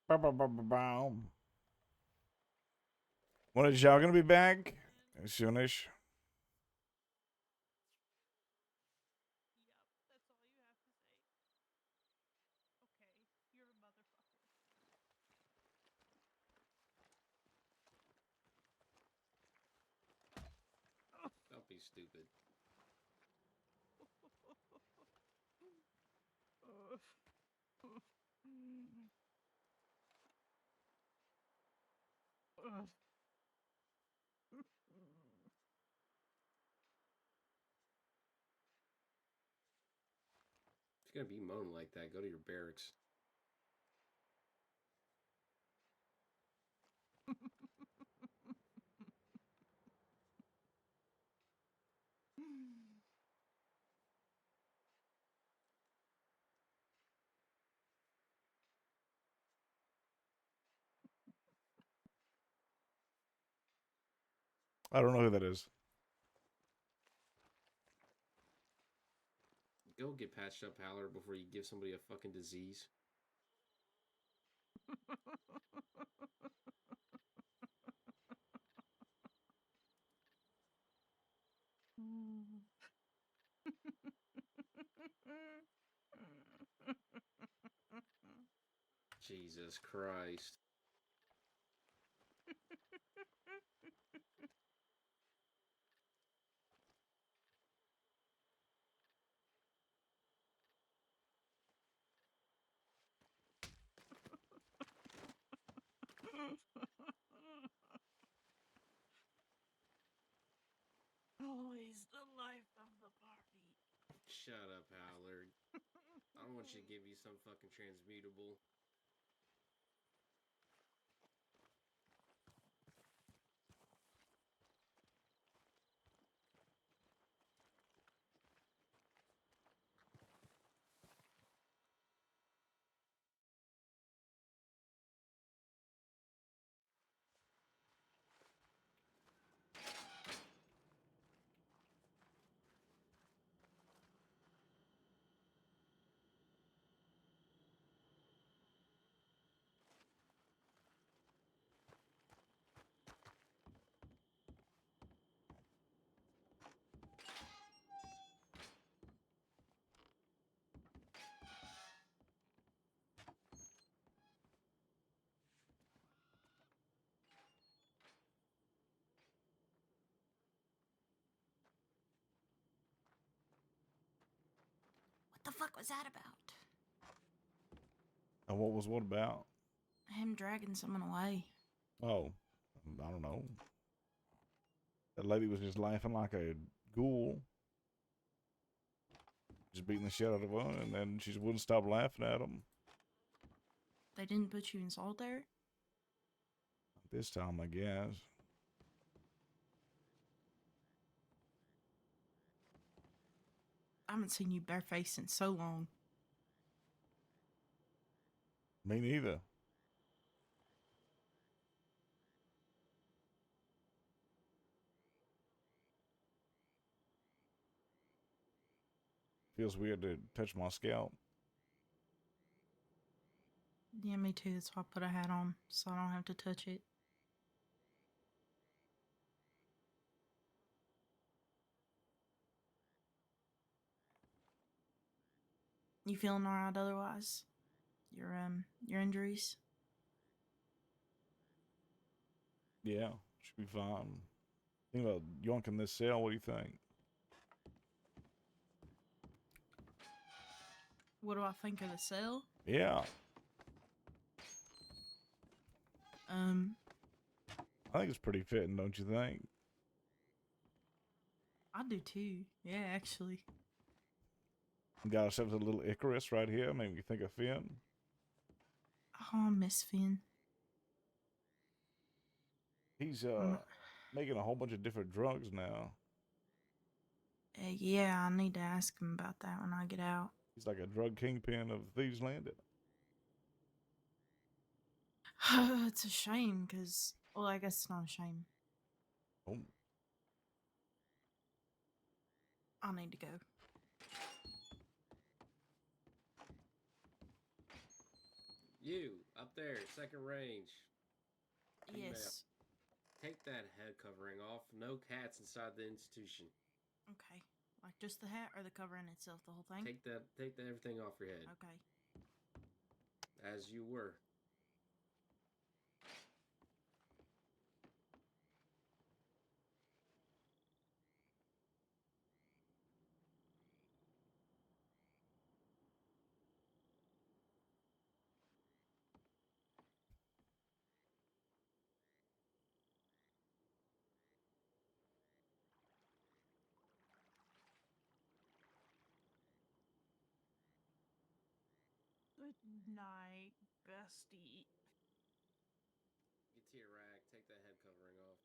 When is Zhao gonna be back? Soonish. Don't be stupid. If you're gonna be moaning like that, go to your barracks. I don't know who that is. Go get patched up, Howler, before you give somebody a fucking disease. Jesus Christ. Always the life of the party. Shut up, Howler. I don't want you to give you some fucking transmutable. What the fuck was that about? And what was what about? Him dragging someone away. Oh, I don't know. That lady was just laughing like a ghoul. Just beating the shit out of her, and then she just wouldn't stop laughing at him. They didn't put you in solitary? This time, I guess. I haven't seen you barefaced in so long. Me neither. Feels weird to touch my scalp. Yeah, me too. That's why I put a hat on, so I don't have to touch it. You feeling alright otherwise? Your injuries? Yeah, should be fine. Think about yoinking this cell. What do you think? What do I think of the cell? Yeah. I think it's pretty fitting, don't you think? I do too. Yeah, actually. We got ourselves a little Icarus right here. Maybe we think of Finn. Oh, I miss Finn. He's making a whole bunch of different drugs now. Yeah, I need to ask him about that when I get out. He's like a drug kingpin of Thieves Landing. It's a shame, because... Well, I guess it's not a shame. Oh. I need to go. You, up there, second range. Female. Yes. Take that head covering off. No cats inside the institution. Okay. Like just the hat or the covering itself, the whole thing? Take that everything off your head. Okay. As you were. Good night, bestie. Get to your rack. Take that head covering off.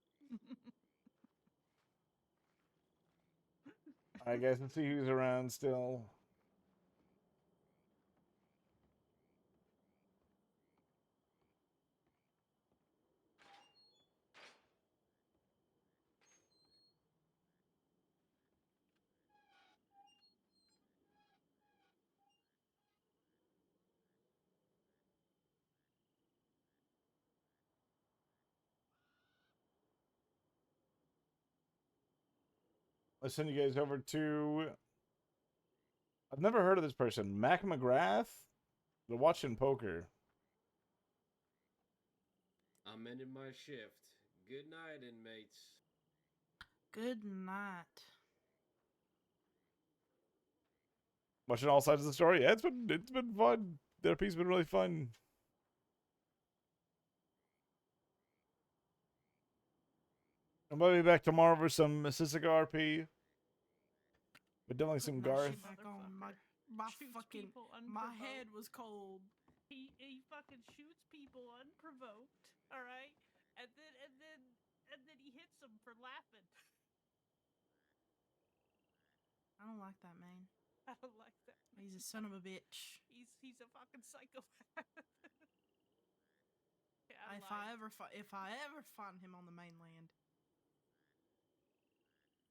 All right, guys. Let's see who's around still. Let's send you guys over to. I've never heard of this person. Mac McGrath. They're watching poker. I'm ending my shift. Good night, inmates. Good night. Watching all sides of the story. Yeah, it's been fun. Therapy's been really fun. I'm gonna be back tomorrow for some Mississauga RP. But definitely some Garth. Back on my fucking my head was cold. He fucking shoots people unprovoked. All right, and then he hits them for laughing. I don't like that man. I don't like that. He's a son of a bitch. He's a fucking psychopath. Yeah, If I ever find him on the mainland,